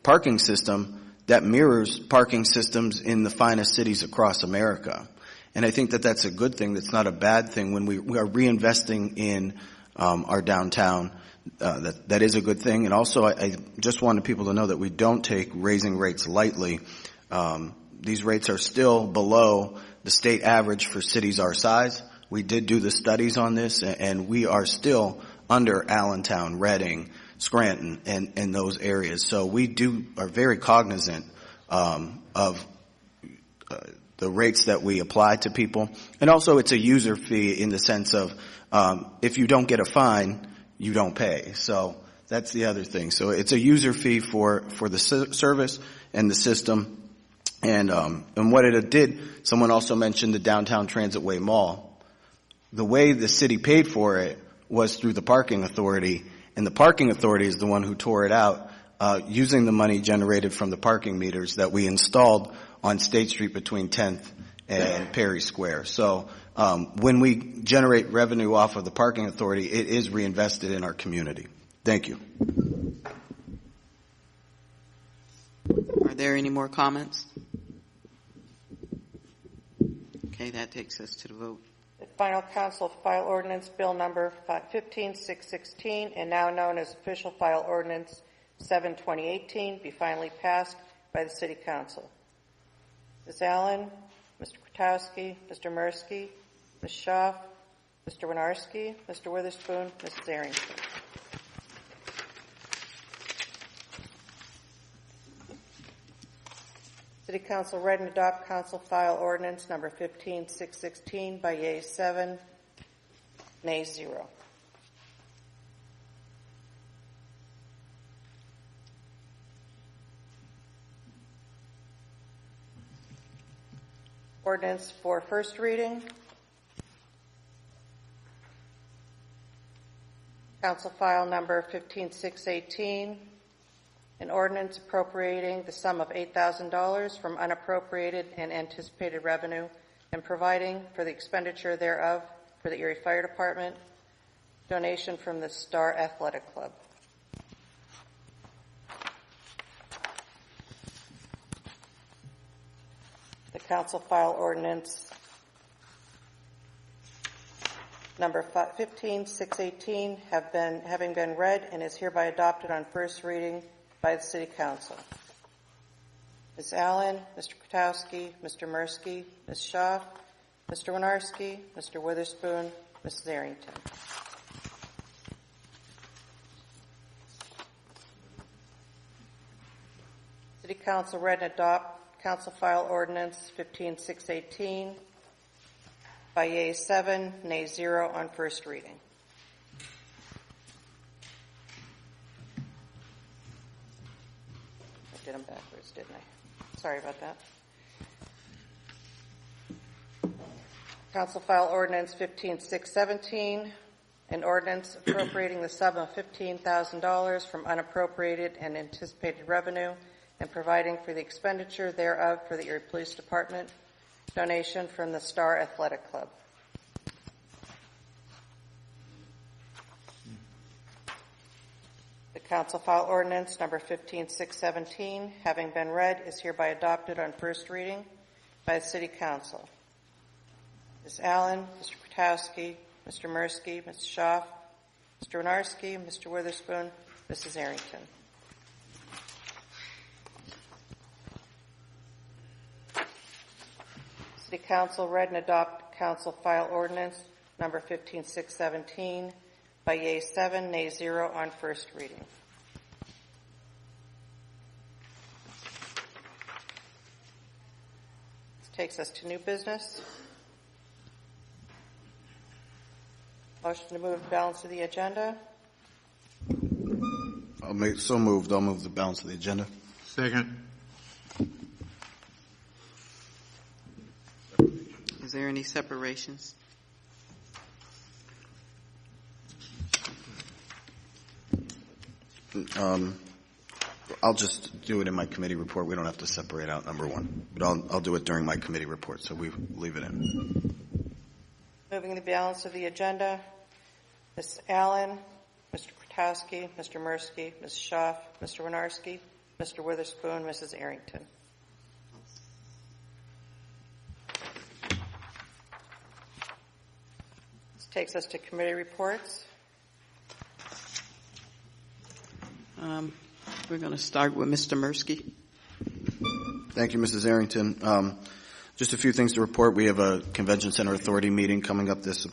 parking system that mirrors parking systems in the finest cities across America. And I think that that's a good thing. That's not a bad thing when we are reinvesting in our downtown. That is a good thing. And also, I just wanted people to know that we don't take raising rates lightly. These rates are still below the state average for cities our size. We did do the studies on this, and we are still under Allentown, Reading, Scranton, and those areas. So we are very cognizant of the rates that we apply to people. And also it's a user fee in the sense of if you don't get a fine, you don't pay. So that's the other thing. So it's a user fee for the service and the system. And what it did, someone also mentioned the Downtown Transitway Mall. The way the city paid for it was through the parking authority, and the parking authority is the one who tore it out using the money generated from the parking meters that we installed on State Street between 10th and Perry Square. So when we generate revenue off of the parking authority, it is reinvested in our community. Thank you. Are there any more comments? Okay, that takes us to the vote. The final council file ordinance bill number 15616 and now known as official file ordinance 7/2018 be finally passed by the City Council. Ms. Allen, Mr. Kwiatkowski, Mr. Mirsky, Ms. Schaaf, Mr. Winarski, Mr. Witherspoon, Mrs. Arrington. City Council read and adopt council file ordinance number 15616 by yeas 7, nays 0. Ordinance for first reading. Council file number 15618. An ordinance appropriating the sum of $8,000 from unappropriated and anticipated revenue and providing for the expenditure thereof for the Erie Fire Department. Donation from the Star Athletic Club. The council file ordinance number 15618 having been read and is hereby adopted on first reading by the City Council. Ms. Allen, Mr. Kwiatkowski, Mr. Mirsky, Ms. Schaaf, Mr. Winarski, Mr. Witherspoon, Mrs. Arrington. City Council read and adopt council file ordinance 15618 by yeas 7, nays 0 on first reading. I did them backwards, didn't I? Sorry about that. Council file ordinance 15617, an ordinance appropriating the sum of $15,000 from unappropriated and anticipated revenue and providing for the expenditure thereof for the Erie Police Department. Donation from the Star Athletic Club. The council file ordinance number 15617, having been read, is hereby adopted on first reading by the City Council. Ms. Allen, Mr. Kwiatkowski, Mr. Mirsky, Ms. Schaaf, Mr. Winarski, Mr. Witherspoon, Mrs. Arrington. City Council read and adopt council file ordinance number 15617 by yeas 7, nays 0 on first reading. This takes us to new business. Motion to move the balance of the agenda. I'll move the balance of the agenda. Second. Is there any separations? I'll just do it in my committee report. We don't have to separate out number one, but I'll do it during my committee report, so we leave it in. Moving the balance of the agenda, Ms. Allen, Mr. Kwiatkowski, Mr. Mirsky, Ms. Schaaf, Mr. Winarski, Mr. Witherspoon, Mrs. Arrington. This takes us to committee reports. We're going to start with Mr. Mirsky. Thank you, Mrs. Arrington. Just a few things to report. We have a Convention Center Authority meeting coming up this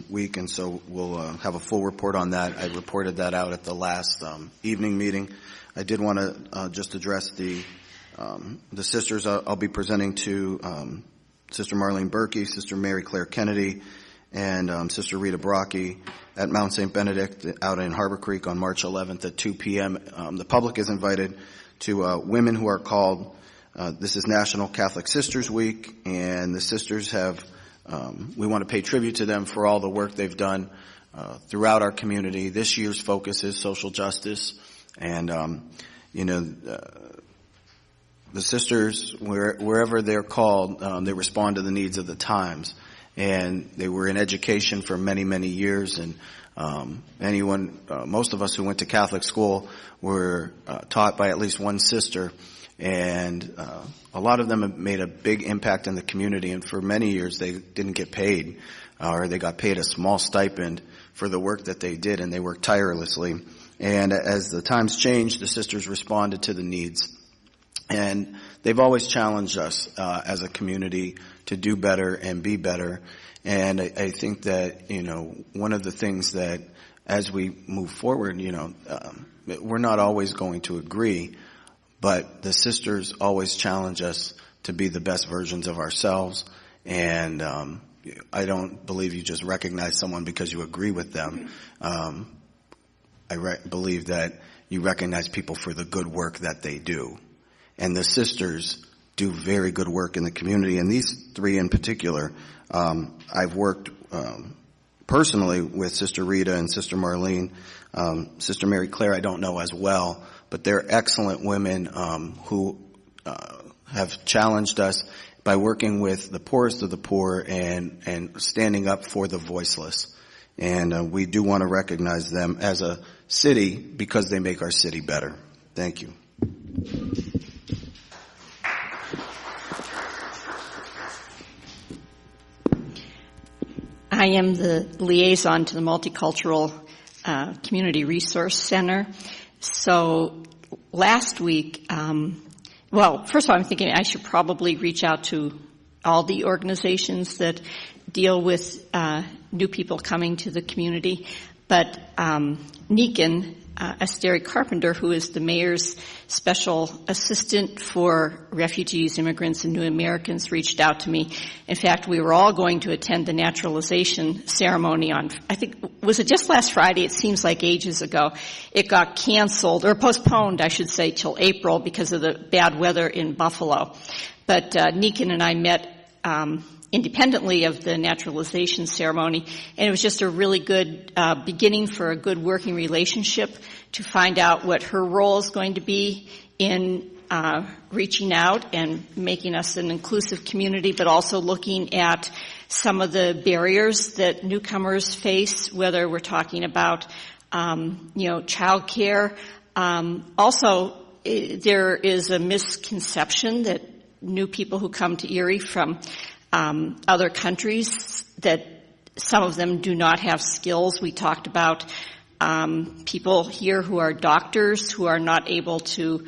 week, and so we'll have a full report on that. I reported that out at the last evening meeting. I did want to just address the sisters. I'll be presenting to Sister Marlene Berkey, Sister Mary Claire Kennedy, and Sister Rita Brockie at Mount St. Benedict out in Harbor Creek on March 11th at 2 p.m. The public is invited to Women Who Are Called. This is National Catholic Sisters Week, and the sisters have, we want to pay tribute to them for all the work they've done throughout our community. This year's focus is social justice, and, the sisters, wherever they're called, they respond to the needs of the times. And they were in education for many, many years. And most of us who went to Catholic school were taught by at least one sister. And a lot of them have made a big impact in the community. And for many years, they didn't get paid, or they got paid a small stipend for the work that they did, and they worked tirelessly. And as the times changed, the sisters responded to the needs. And they've always challenged us as a community to do better and be better. And I think that, one of the things that as we move forward, we're not always going to agree, but the sisters always challenge us to be the best versions of ourselves. And I don't believe you just recognize someone because you agree with them. I believe that you recognize people for the good work that they do. And the sisters do very good work in the community. And these three in particular, I've worked personally with Sister Rita and Sister Marlene. Sister Mary Claire I don't know as well, but they're excellent women who have challenged us by working with the poorest of the poor and standing up for the voiceless. And we do want to recognize them as a city because they make our city better. Thank you. I am the liaison to the Multicultural Community Resource Center. So last week, first of all, I'm thinking I should probably reach out to all the organizations that deal with new people coming to the community. But Nikin Asteri Carpenter, who is the mayor's special assistant for refugees, immigrants, and new Americans, reached out to me. In fact, we were all going to attend the naturalization ceremony on, I think, was it just last Friday? It seems like ages ago. It got canceled, or postponed, I should say, till April because of the bad weather in Buffalo. But Nikin and I met independently of the naturalization ceremony, and it was just a really good beginning for a good working relationship to find out what her role is going to be in reaching out and making us an inclusive community, but also looking at some of the barriers that newcomers face, whether we're talking about child care. Also, there is a misconception that new people who come to Erie from other countries, that some of them do not have skills. We talked about people here who are doctors who are not able to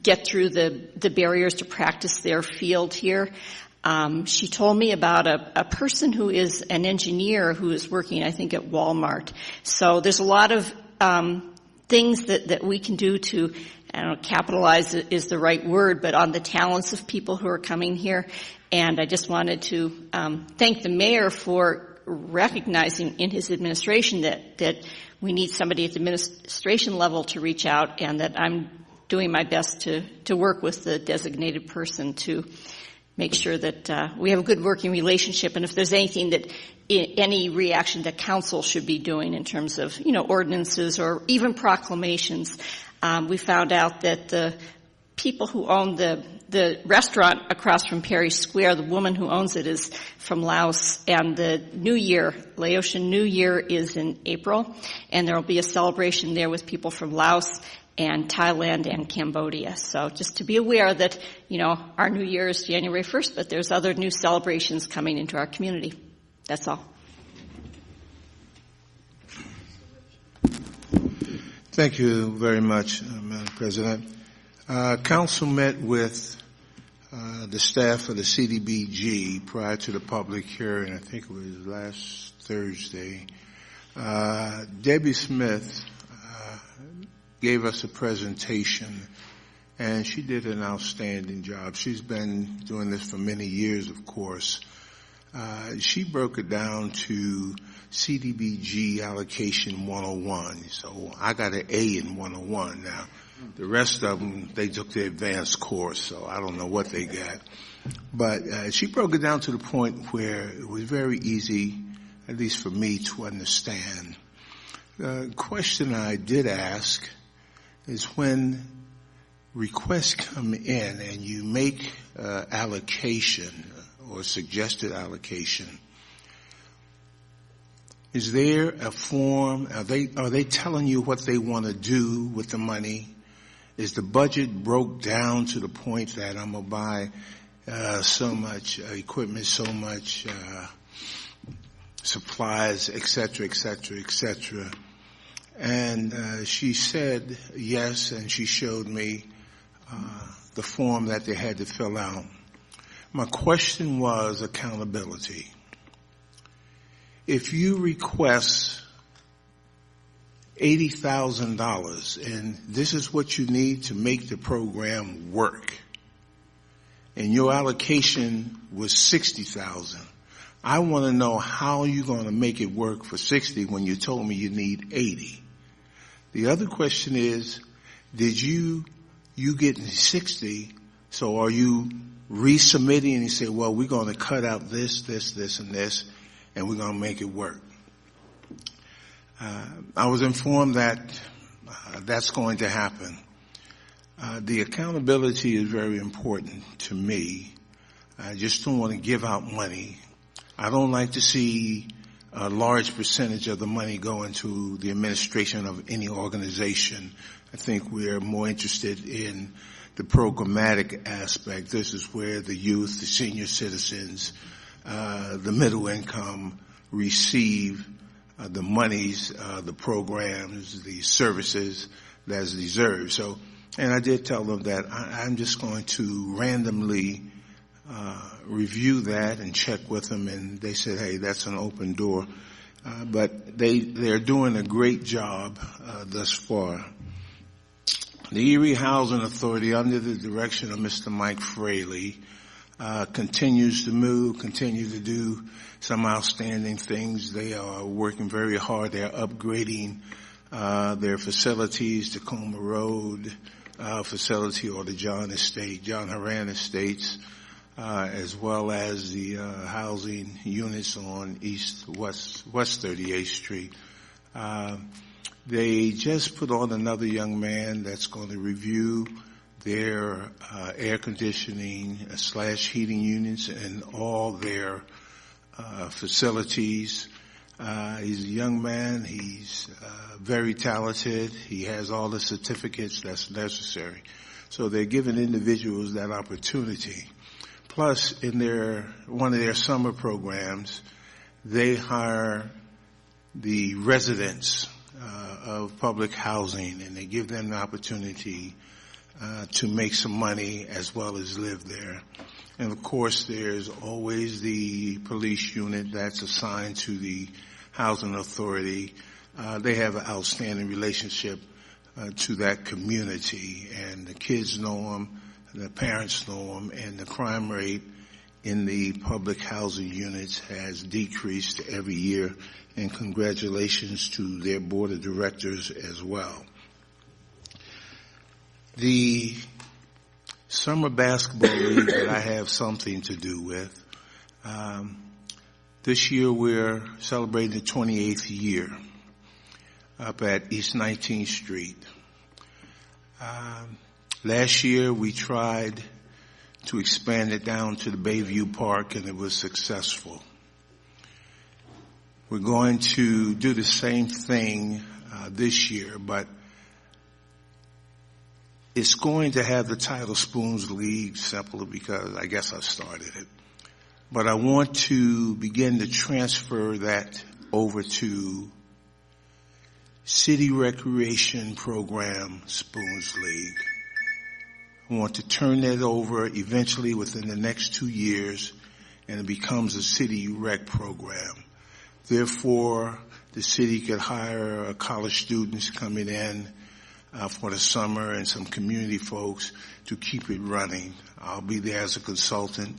get through the barriers to practice their field here. She told me about a person who is an engineer who is working, I think, at Walmart. So there's a lot of things that we can do to, I don't know, capitalize is the right word, but on the talents of people who are coming here. And I just wanted to thank the mayor for recognizing in his administration that we need somebody at the administration level to reach out, and that I'm doing my best to work with the designated person to make sure that we have a good working relationship. And if there's anything that any reaction that council should be doing in terms of, ordinances or even proclamations, we found out that the people who own the restaurant across from Perry Square, the woman who owns it is from Laos, and the New Year, Laotian New Year, is in April, and there will be a celebration there with people from Laos and Thailand and Cambodia. So just to be aware that, our New Year is January 1st, but there's other new celebrations coming into our community. That's all. Thank you very much, Madam President. Council met with the staff of the CDBG prior to the public hearing. I think it was last Thursday. Debbie Smith gave us a presentation, and she did an outstanding job. She's been doing this for many years, of course. She broke it down to CDBG Allocation 101. So I got an A in 101 now. The rest of them, they took the advanced course, so I don't know what they got. But she broke it down to the point where it was very easy, at least for me, to understand. The question I did ask is when requests come in and you make allocation or suggested allocation, is there a form? Are they telling you what they want to do with the money? Is the budget broke down to the point that I'm going to buy so much equipment, so much supplies, et cetera, et cetera, et cetera? And she said yes, and she showed me the form that they had to fill out. My question was accountability. If you request $80,000 and this is what you need to make the program work, and your allocation was $60,000, I want to know how you're going to make it work for $60 when you told me you need $80. The other question is, did you get $60, so are you resubmitting and you say, well, we're going to cut out this, and this, and we're going to make it work? I was informed that that's going to happen. The accountability is very important to me. I just don't want to give out money. I don't like to see a large percentage of the money go into the administration of any organization. I think we're more interested in the programmatic aspect. This is where the youth, the senior citizens, the middle income receive the monies, the programs, the services that's deserved. So, and I did tell them that I'm just going to randomly review that and check with them, and they said, hey, that's an open door. But they're doing a great job thus far. The Erie Housing Authority, under the direction of Mr. Mike Fraley, continues to move, continue to do some outstanding things. They are working very hard. They're upgrading their facilities, Tacoma Road facility, or the John Horan Estates, as well as the housing units on West 38th Street. They just put on another young man that's going to review their air conditioning / heating units and all their facilities. He's a young man. He's very talented. He has all the certificates that's necessary. So they're giving individuals that opportunity. Plus, in one of their summer programs, they hire the residents of public housing, and they give them the opportunity to make some money as well as live there. And of course, there's always the police unit that's assigned to the housing authority. They have an outstanding relationship to that community, and the kids know them, the parents know them, and the crime rate in the public housing units has decreased every year, and congratulations to their board of directors as well. The summer basketball league that I have something to do with, this year we're celebrating the 28th year up at East 19th Street. Last year we tried to expand it down to the Bayview Park, and it was successful. We're going to do the same thing this year, but it's going to have the title Spoons League simply because I guess I started it. But I want to begin to transfer that over to City Recreation Program Spoons League. I want to turn that over eventually within the next 2 years, and it becomes a city rec program. Therefore, the city could hire college students coming in for the summer and some community folks to keep it running. I'll be there as a consultant,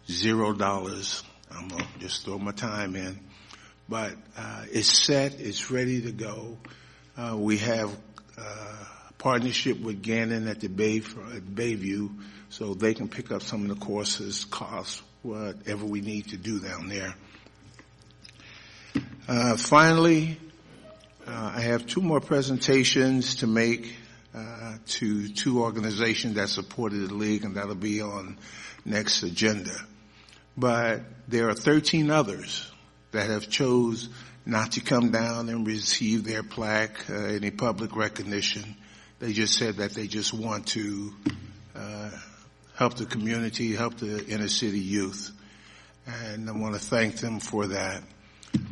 $0. I'm going to just throw my time in. But it's set, it's ready to go. We have partnership with Gannon at the Bayview, so they can pick up some of the courses, costs, whatever we need to do down there. Finally, I have two more presentations to make to two organizations that supported the league, and that'll be on next agenda. But there are 13 others that have chose not to come down and receive their plaque, any public recognition. They just said that they just want to help the community, help the inner city youth. And I want to thank them for that.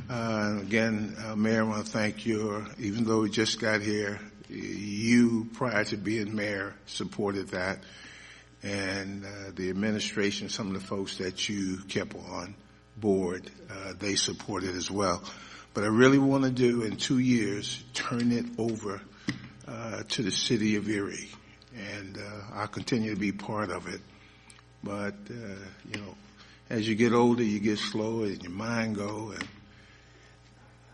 Again, Mayor, I want to thank you. Even though we just got here, you, prior to being mayor, supported that. And the administration, some of the folks that you kept on board, they supported as well. But I really want to do, in 2 years, turn it over to the city of Erie. And I'll continue to be part of it. But, as you get older, you get slower and your mind go, and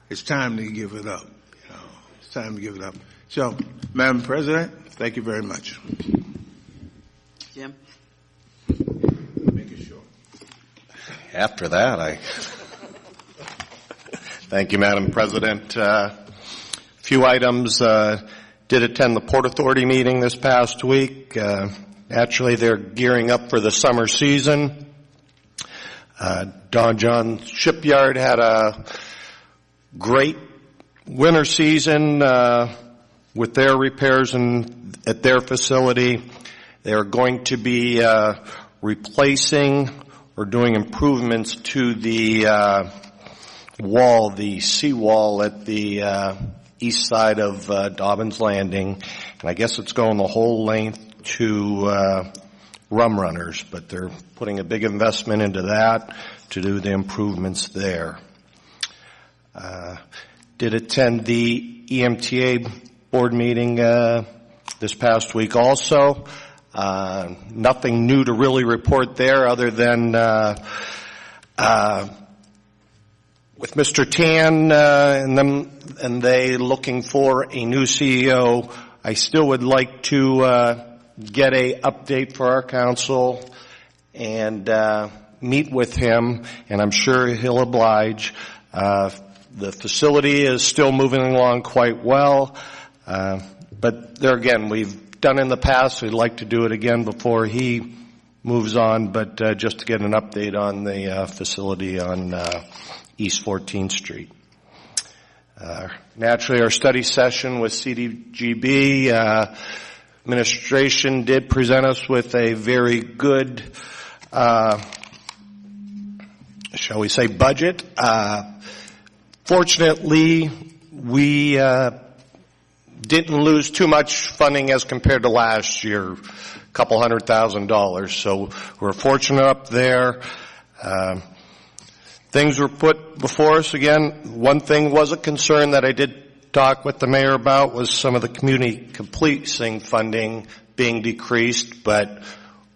it's time to give it up. It's time to give it up. So, Madam President, thank you very much. Jim? Make it short. After that, thank you, Madam President. Few items. Did attend the Port Authority meeting this past week. Naturally, they're gearing up for the summer season. Don John Shipyard had a great winter season with their repairs at their facility. They are going to be replacing or doing improvements to the wall, the seawall at the east side of Dobbins Landing. And I guess it's going the whole length to Rum Runners, but they're putting a big investment into that to do the improvements there. Did attend the EMTA board meeting this past week also. Nothing new to really report there other than with Mr. Tan and they looking for a new CEO. I still would like to get a update for our council and meet with him, and I'm sure he'll oblige. The facility is still moving along quite well, but there again, we've done in the past. We'd like to do it again before he moves on, but just to get an update on the facility on East 14th Street. Naturally, our study session with CDGB administration did present us with a very good, shall we say, budget. Fortunately, we didn't lose too much funding as compared to last year, a couple $100,000. So we're fortunate up there. Things were put before us again. One thing was a concern that I did talk with the mayor about was some of the community policing funding being decreased, but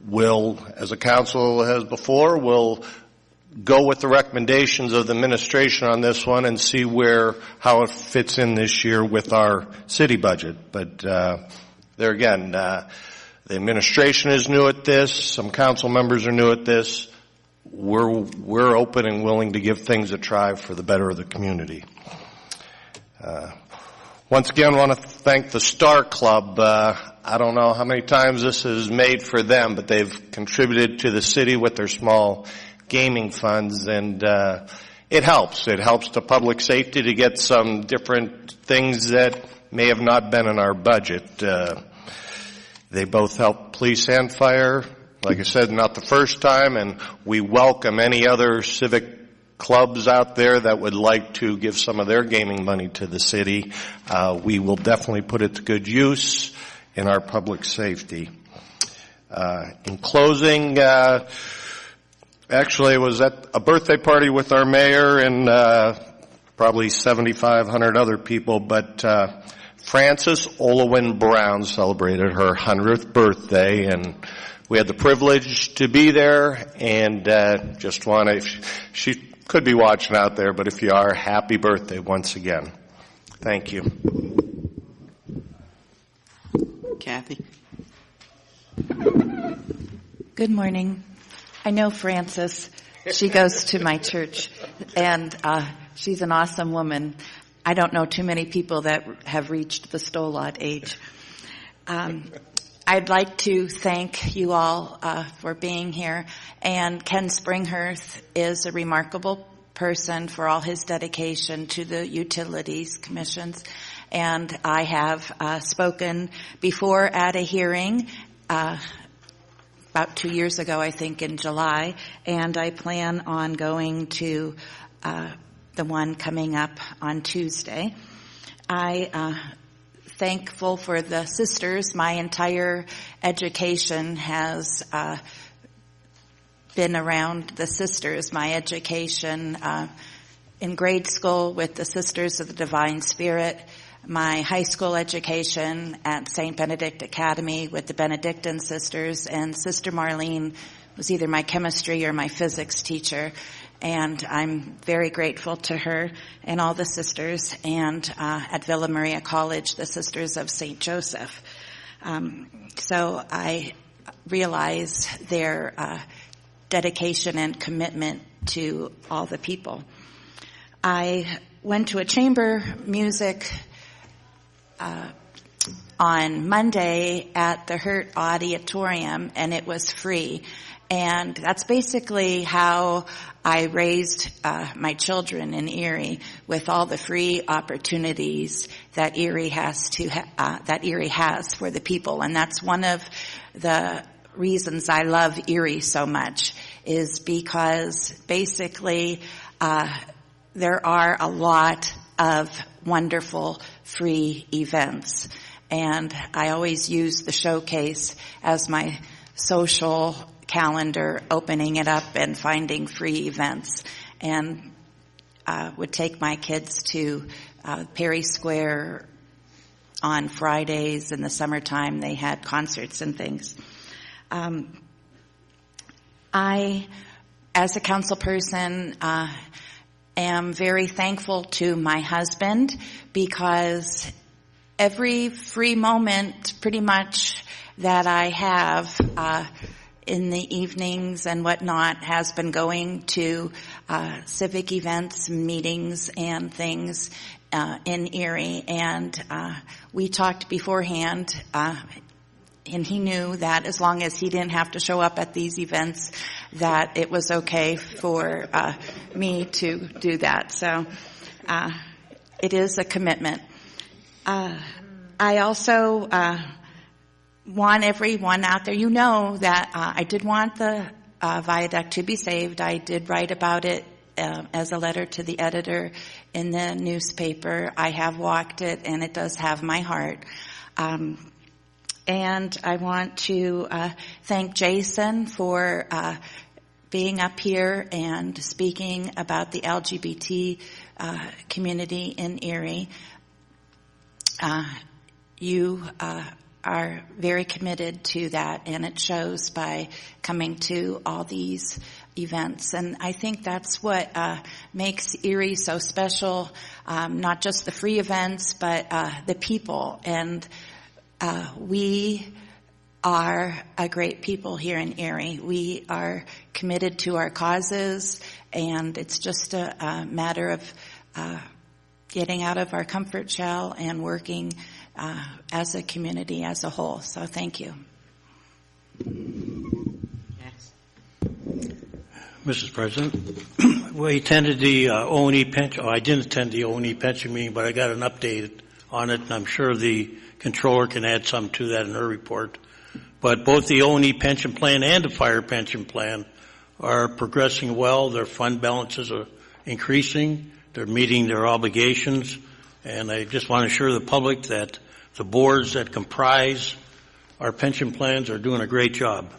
we'll, as a council has before, we'll go with the recommendations of the administration on this one and see how it fits in this year with our city budget. But there again, the administration is new at this. Some council members are new at this. We're open and willing to give things a try for the better of the community. Once again, I want to thank the Star Club. I don't know how many times this is made for them, but they've contributed to the city with their small gaming funds, and it helps. It helps to public safety to get some different things that may have not been in our budget. They both help police and fire. Like I said, not the first time, and we welcome any other civic clubs out there that would like to give some of their gaming money to the city. We will definitely put it to good use in our public safety. In closing, actually, I was at a birthday party with our mayor and probably 7,500 other people, but Frances Olowin Brown celebrated her 100th birthday, and we had the privilege to be there, and just want to, she could be watching out there, but if you are, happy birthday once again. Thank you. Kathy. Good morning. I know Frances. She goes to my church, and she's an awesome woman. I don't know too many people that have reached the Stolot age. I'd like to thank you all for being here. And Ken Springhurst is a remarkable person for all his dedication to the utilities commissions. And I have spoken before at a hearing about 2 years ago, I think, in July. And I plan on going to the one coming up on Tuesday. Thankful for the sisters. My entire education has been around the sisters. My education in grade school with the Sisters of the Divine Spirit, my high school education at St. Benedict Academy with the Benedictine sisters, and Sister Marlene was either my chemistry or my physics teacher. And I'm very grateful to her and all the sisters, and at Villa Maria College, the Sisters of St. Joseph. So I realize their dedication and commitment to all the people. I went to a chamber music on Monday at the Hurt Auditorium, and it was free. And that's basically how I raised my children in Erie, with all the free opportunities that Erie has for the people. And that's one of the reasons I love Erie so much, is because basically there are a lot of wonderful free events. And I always use the showcase as my social calendar, opening it up and finding free events, and would take my kids to Perry Square on Fridays. In the summertime, they had concerts and things. I, as a council person, am very thankful to my husband, because every free moment pretty much that I have in the evenings and whatnot has been going to civic events, meetings, and things in Erie. And we talked beforehand, and he knew that as long as he didn't have to show up at these events, that it was okay for me to do that. So it is a commitment. I also want everyone out there, you know that I did want the viaduct to be saved. I did write about it as a letter to the editor in the newspaper. I have walked it, and it does have my heart. And I want to thank Jason for being up here and speaking about the LGBT community in Erie. You are very committed to that, and it shows by coming to all these events. And I think that's what makes Erie so special, not just the free events, but the people. And we are a great people here in Erie. We are committed to our causes, and it's just a matter of getting out of our comfort shell and working as a community as a whole. So thank you. Mrs. President, we attended the O&E pension. I didn't attend the O&E pension meeting, but I got an update on it, and I'm sure the controller can add some to that in her report. But both the O&E pension plan and the fire pension plan are progressing well. Their fund balances are increasing. They're meeting their obligations. And I just want to assure the public that the boards that comprise our pension plans are doing a great job.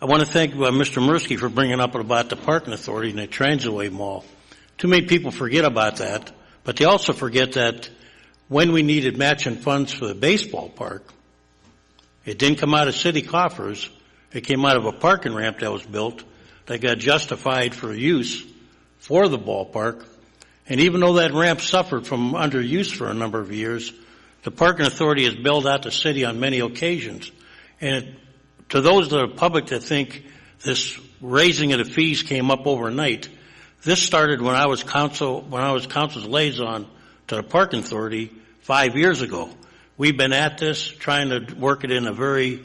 I want to thank Mr. Mursky for bringing up about the parking authority in the Transitway Mall. Too many people forget about that, but they also forget that when we needed matching funds for the baseball park, it didn't come out of city coffers. It came out of a parking ramp that was built that got justified for use for the ballpark. And even though that ramp suffered from underuse for a number of years, the parking authority has bailed out the city on many occasions. And to those of the public that think this raising of the fees came up overnight, this started when I was council's liaison to the parking authority 5 years ago. We've been at this, trying to work it in a very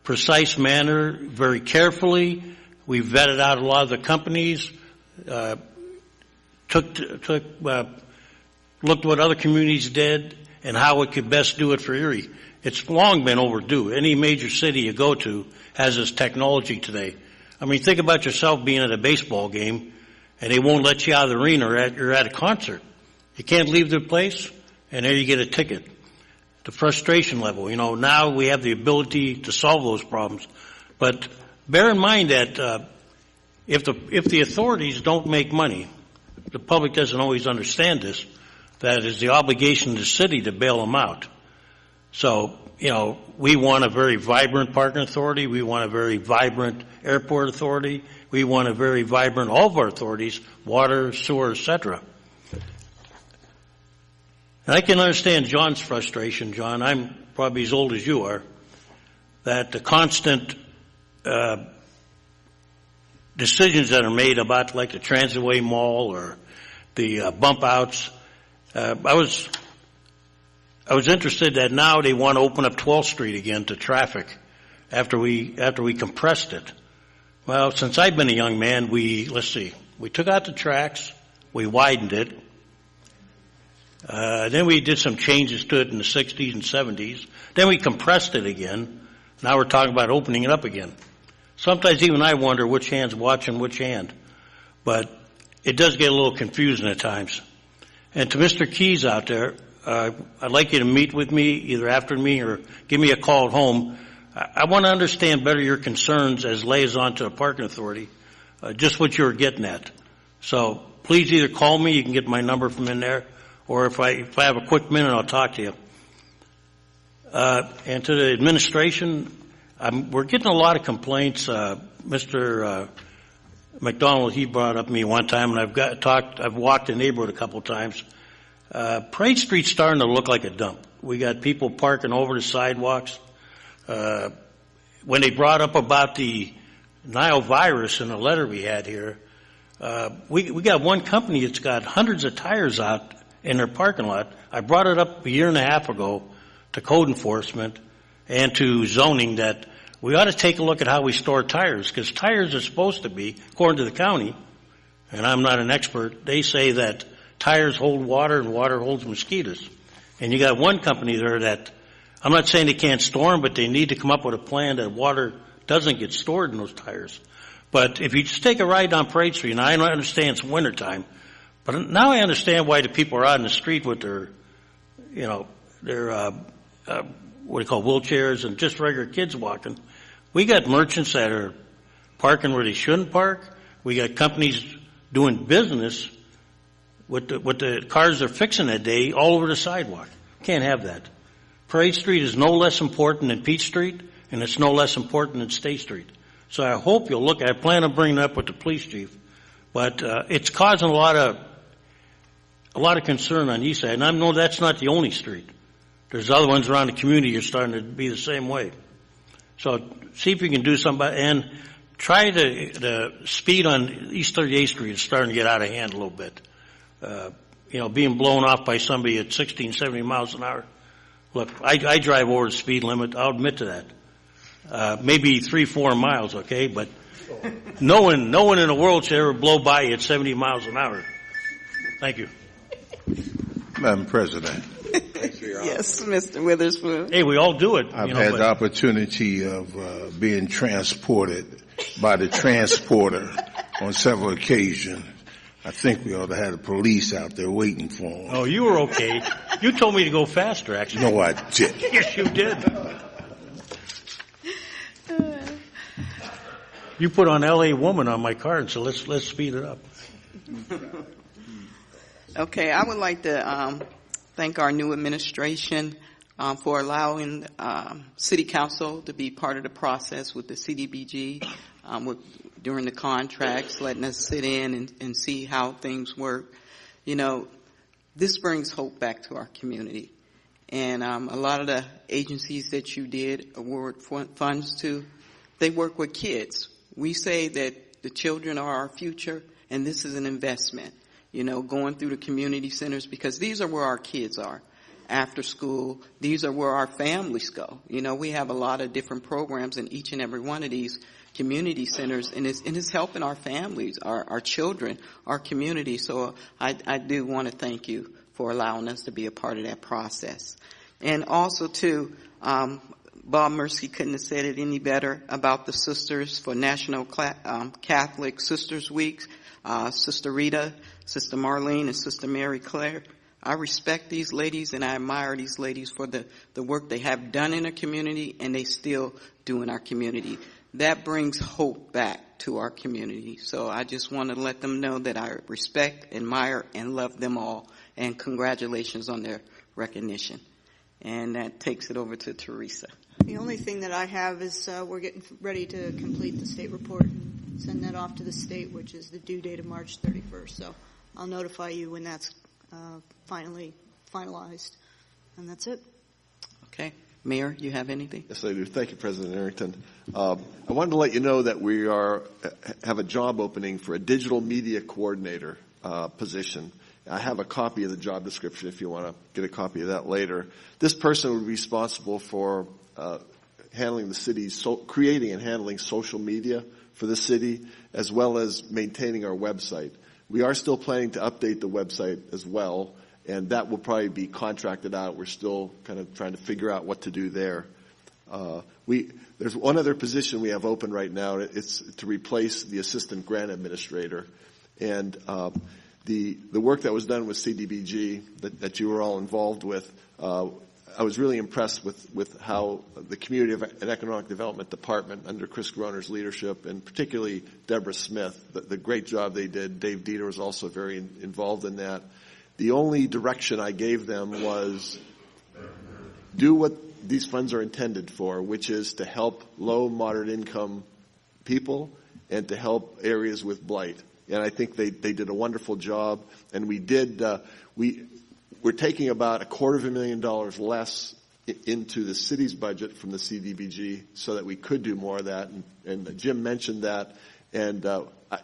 precise manner, very carefully. We've vetted out a lot of the companies, looked what other communities did and how we could best do it for Erie. It's long been overdue. Any major city you go to has this technology today. I mean, think about yourself being at a baseball game and they won't let you out of the arena or you're at a concert. You can't leave the place and there you get a ticket. The frustration level, now we have the ability to solve those problems. But bear in mind that if the authorities don't make money, the public doesn't always understand this, that is the obligation of the city to bail them out. So, we want a very vibrant parking authority. We want a very vibrant airport authority. We want a very vibrant, all of our authorities, water, sewer, etc. And I can understand John's frustration, John. I'm probably as old as you are, that the constant decisions that are made about like the Transitway Mall or the bump outs. I was interested that now they want to open up 12th Street again to traffic after we compressed it. Well, since I've been a young man, we took out the tracks, we widened it. Then we did some changes to it in the 60s and 70s. Then we compressed it again. Now we're talking about opening it up again. Sometimes even I wonder which hand's watching which hand. But it does get a little confusing at times. And to Mr. Keys out there, I'd like you to meet with me either after me or give me a call at home. I want to understand better your concerns as liaison to the parking authority, just what you're getting at. So please either call me, you can get my number from in there, or if I have a quick minute, I'll talk to you. And to the administration, we're getting a lot of complaints. Mr. McDonald, he brought up me one time, and I've walked the neighborhood a couple of times. Parade Street's starting to look like a dump. We got people parking over the sidewalks. When they brought up about the Nile virus in a letter we had here, we got one company that's got hundreds of tires out in their parking lot. I brought it up a year and a half ago to code enforcement and to zoning that we ought to take a look at how we store tires, because tires are supposed to be, according to the county, and I'm not an expert, they say that tires hold water and water holds mosquitoes. And you got one company there that, I'm not saying they can't store them, but they need to come up with a plan that water doesn't get stored in those tires. But if you just take a ride down Parade Street, and I understand it's wintertime, but now I understand why the people are out in the street with their what do you call wheelchairs and just regular kids walking. We got merchants that are parking where they shouldn't park. We got companies doing business with the cars they're fixing that day all over the sidewalk. Can't have that. Parade Street is no less important than Peach Street, and it's no less important than State Street. So I hope you'll look. I plan on bringing it up with the police chief, but it's causing a lot of concern on the east side. And I know that's not the only street. There's other ones around the community that are starting to be the same way. So see if you can do something, and try the speed on East 38th Street is starting to get out of hand a little bit. Being blown off by somebody at 16, 70 miles an hour. Look, I drive over the speed limit. I'll admit to that. Maybe 3-4 miles, okay? But no one in the world should ever blow by you at 70 miles an hour. Thank you. Madam President. Yes, Mr. Witherspoon. Hey, we all do it. I've had the opportunity of being transported by the transporter on several occasions. I think we ought to have the police out there waiting for him. Oh, you were okay. You told me to go faster, actually. No, I didn't. Yes, you did. You put on L.A. Woman on my car and said, let's speed it up. Okay, I would like to thank our new administration for allowing City Council to be part of the process with the CDBG during the contracts, letting us sit in and see how things work. You know, this brings hope back to our community. And a lot of the agencies that you did award funds to, they work with kids. We say that the children are our future, and this is an investment, you know, going through the community centers, because these are where our kids are. After school, these are where our families go. You know, we have a lot of different programs in each and every one of these community centers, and it's helping our families, our children, our community. So I do want to thank you for allowing us to be a part of that process. And also, too, Bob Mercy couldn't have said it any better about the sisters for National Catholic Sisters Week. Sister Rita, Sister Marlene, and Sister Mary Claire. I respect these ladies and I admire these ladies for the work they have done in our community and they still do in our community. That brings hope back to our community. So I just want to let them know that I respect, admire, and love them all. And congratulations on their recognition. And that takes it over to Teresa. The only thing that I have is we're getting ready to complete the state report and send that off to the state, which is the due date of March 31st. So I'll notify you when that's finally finalized. And that's it. Okay. Mayor, you have anything? Yes, I do. Thank you, President Arrington. I wanted to let you know that we have a job opening for a digital media coordinator position. I have a copy of the job description if you want to get a copy of that later. This person would be responsible for handling the city's, creating and handling social media for the city, as well as maintaining our website. We are still planning to update the website as well, and that will probably be contracted out. We're still kind of trying to figure out what to do there. There's one other position we have open right now. It's to replace the assistant grant administrator. And the work that was done with CDBG that you were all involved with, I was really impressed with how the Community and Economic Development Department under Chris Groner's leadership, and particularly Deborah Smith, the great job they did. Dave Dieter was also very involved in that. The only direction I gave them was do what these funds are intended for, which is to help low, moderate income people and to help areas with blight. And I think they did a wonderful job. And we're taking about $250,000 less into the city's budget from the CDBG so that we could do more of that. And Jim mentioned that. And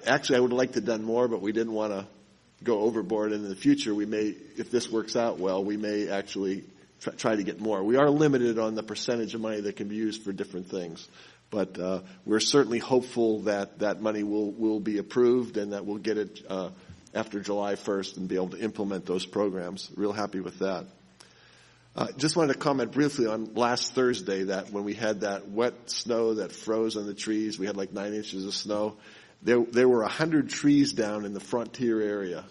actually, I would have liked to have done more, but we didn't want to go overboard. And in the future, we may, if this works out well, we may actually try to get more. We are limited on the percentage of money that can be used for different things. But we're certainly hopeful that that money will be approved and that we'll get it after July 1st and be able to implement those programs. Real happy with that. Just wanted to comment briefly on last Thursday that when we had that wet snow that froze on the trees, we had like 9 inches of snow. There were 100 trees down in the Frontier area.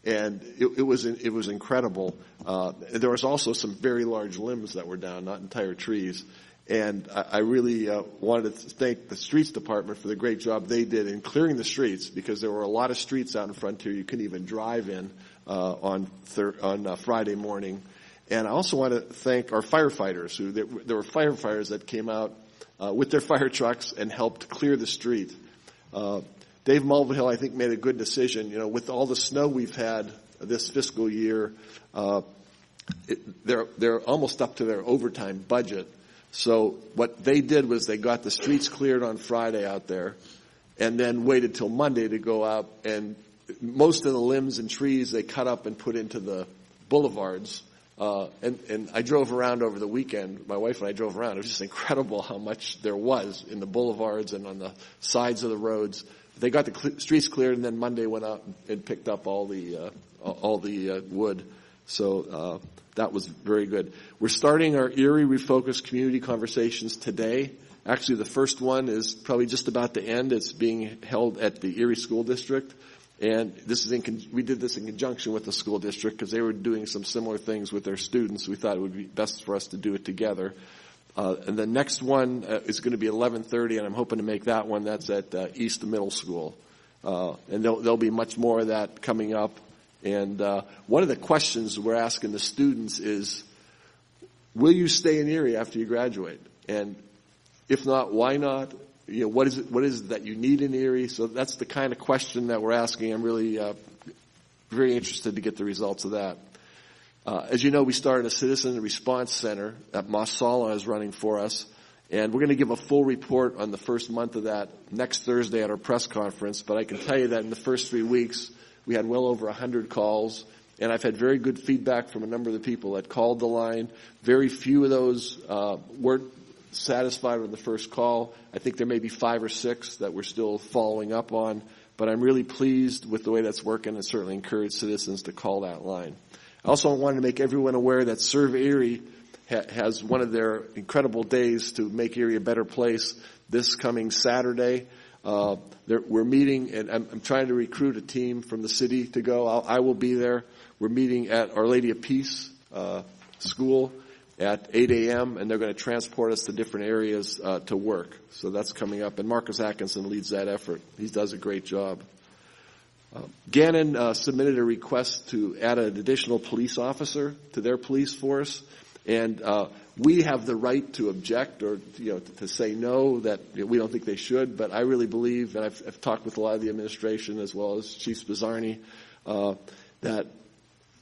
And it was incredible. There was also some very large limbs that were down, not entire trees. And I really wanted to thank the streets department for the great job they did in clearing the streets, because there were a lot of streets out in Frontier you couldn't even drive in on Friday morning. And I also want to thank our firefighters. There were firefighters that came out with their fire trucks and helped clear the street. Dave Mulvihill, I think, made a good decision. You know, with all the snow we've had this fiscal year, they're almost up to their overtime budget. So what they did was they got the streets cleared on Friday out there and then waited till Monday to go out, and most of the limbs and trees they cut up and put into the boulevards. And I drove around over the weekend. My wife and I drove around. It was just incredible how much there was in the boulevards and on the sides of the roads. They got the streets cleared, and then Monday went out and picked up all the wood. So that was very good. We're starting our Erie Refocused Community Conversations today. Actually, the first one is probably just about to end. It's being held at the Erie School District. And we did this in conjunction with the school district because they were doing some similar things with their students. We thought it would be best for us to do it together. And the next one is going to be 11:30, and I'm hoping to make that one. That's at East Middle School. And there'll be much more of that coming up. And one of the questions we're asking the students is, will you stay in Erie after you graduate? And if not, why not? What is it that you need in Erie? So that's the kind of question that we're asking. I'm really very interested to get the results of that. As you know, we started a citizen response center that Mas Sala is running for us, and we're going to give a full report on the first month of that next Thursday at our press conference. But I can tell you that in the first 3 weeks, we had well over 100 calls, and I've had very good feedback from a number of the people that called the line. Very few of those weren't satisfied with the first call. I think there may be 5 or 6 that we're still following up on, but I'm really pleased with the way that's working and certainly encourage citizens to call that line. I also wanted to make everyone aware that Serve Erie has one of their incredible days to make Erie a better place this coming Saturday. We're meeting, and I'm trying to recruit a team from the city to go. I will be there. We're meeting at Our Lady of Peace School at 8 a.m., and they're going to transport us to different areas to work. So that's coming up, and Marcus Atkinson leads that effort. He does a great job. Gannon submitted a request to add an additional police officer to their police force, and we have the right to object or to say no, that we don't think they should. But I really believe, and I've talked with a lot of the administration as well as Chief Spizzarni, that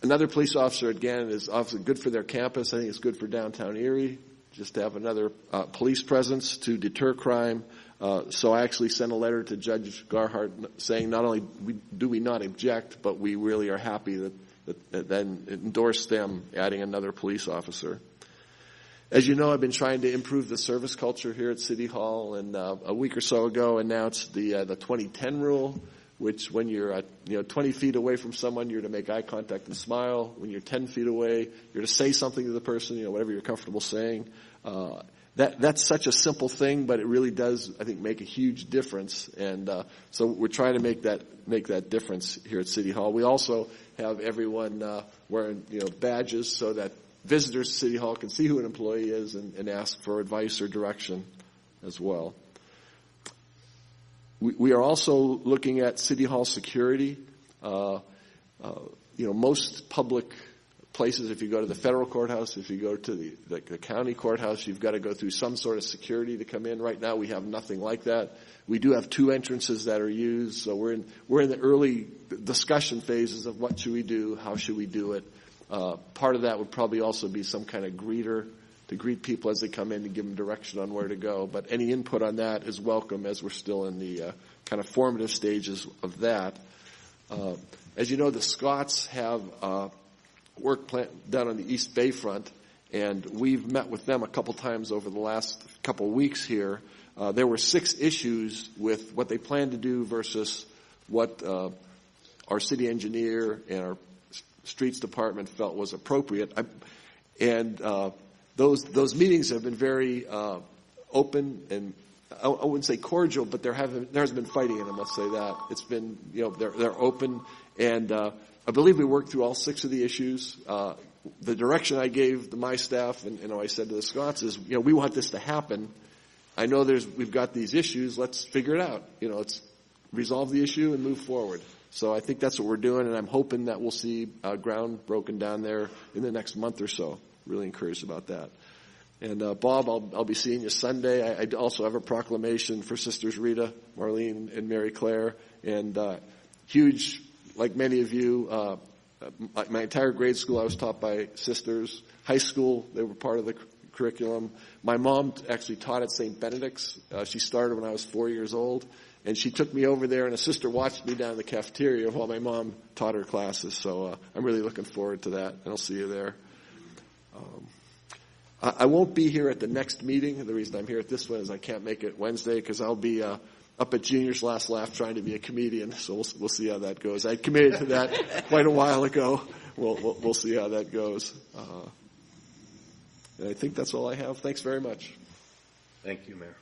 another police officer at Gannon is obviously good for their campus. I think it's good for downtown Erie just to have another police presence to deter crime. So I actually sent a letter to Judge Garhart saying not only do we not object, but we really are happy that then endorse them adding another police officer. As you know, I've been trying to improve the service culture here at City Hall, and a week or so ago announced the 2010 rule, which when you're 20 feet away from someone, you're to make eye contact and smile. When you're 10 feet away, you're to say something to the person, whatever you're comfortable saying. That's such a simple thing, but it really does, I think, make a huge difference. And so we're trying to make that difference here at City Hall. We also have everyone wearing badges so that visitors to City Hall can see who an employee is and ask for advice or direction as well. We are also looking at City Hall security. Most public places, if you go to the federal courthouse, if you go to the county courthouse, you've got to go through some sort of security to come in. Right now, we have nothing like that. We do have 2 entrances that are used, so we're in the early discussion phases of what should we do, how should we do it. Part of that would probably also be some kind of greeter to greet people as they come in and give them direction on where to go. But any input on that is welcome as we're still in the kind of formative stages of that. As you know, the Scots have work done on the East Bay front, and we've met with them a couple times over the last couple of weeks here. There were 6 issues with what they plan to do versus what our city engineer and our streets department felt was appropriate. Those meetings have been very open, and I wouldn't say cordial, but there has been fighting in them. Let's say that it's been they're open, and I believe we worked through all 6 of the issues. The direction I gave to my staff, and I said to the Scots, is we want this to happen. I know we've got these issues. Let's figure it out. Let's resolve the issue and move forward. So I think that's what we're doing, and I'm hoping that we'll see ground broken down there in the next month or so. Really encouraged about that. And Bob, I'll be seeing you Sunday. I also have a proclamation for Sisters Rita, Marlene, and Mary Claire, and huge. Like many of you, my entire grade school I was taught by sisters. High school, they were part of the curriculum. My mom actually taught at St. Benedict's. She started when I was 4 years old, and she took me over there, and a sister watched me down in the cafeteria while my mom taught her classes. So I'm really looking forward to that, and I'll see you there. I won't be here at the next meeting. The reason I'm here at this one is I can't make it Wednesday because I'll be up at Junior's Last Laugh trying to be a comedian, so we'll see how that goes. I committed to that quite a while ago. We'll see how that goes. And I think that's all I have. Thanks very much. Thank you, Mayor.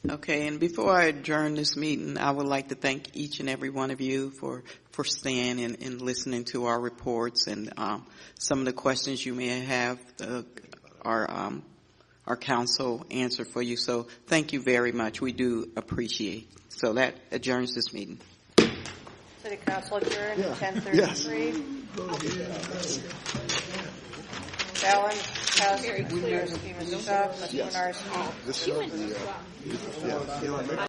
Okay, and before I adjourn this meeting, I would like to thank each and every one of you for staying and listening to our reports and some of the questions you may have. Our council answer for you. So thank you very much. We do appreciate. So that adjourns this meeting. City Council adjourned at 10:33. Yes. Allen, Kowski, Clearsky, Ms. Goff, Ms. Winarski. This is the,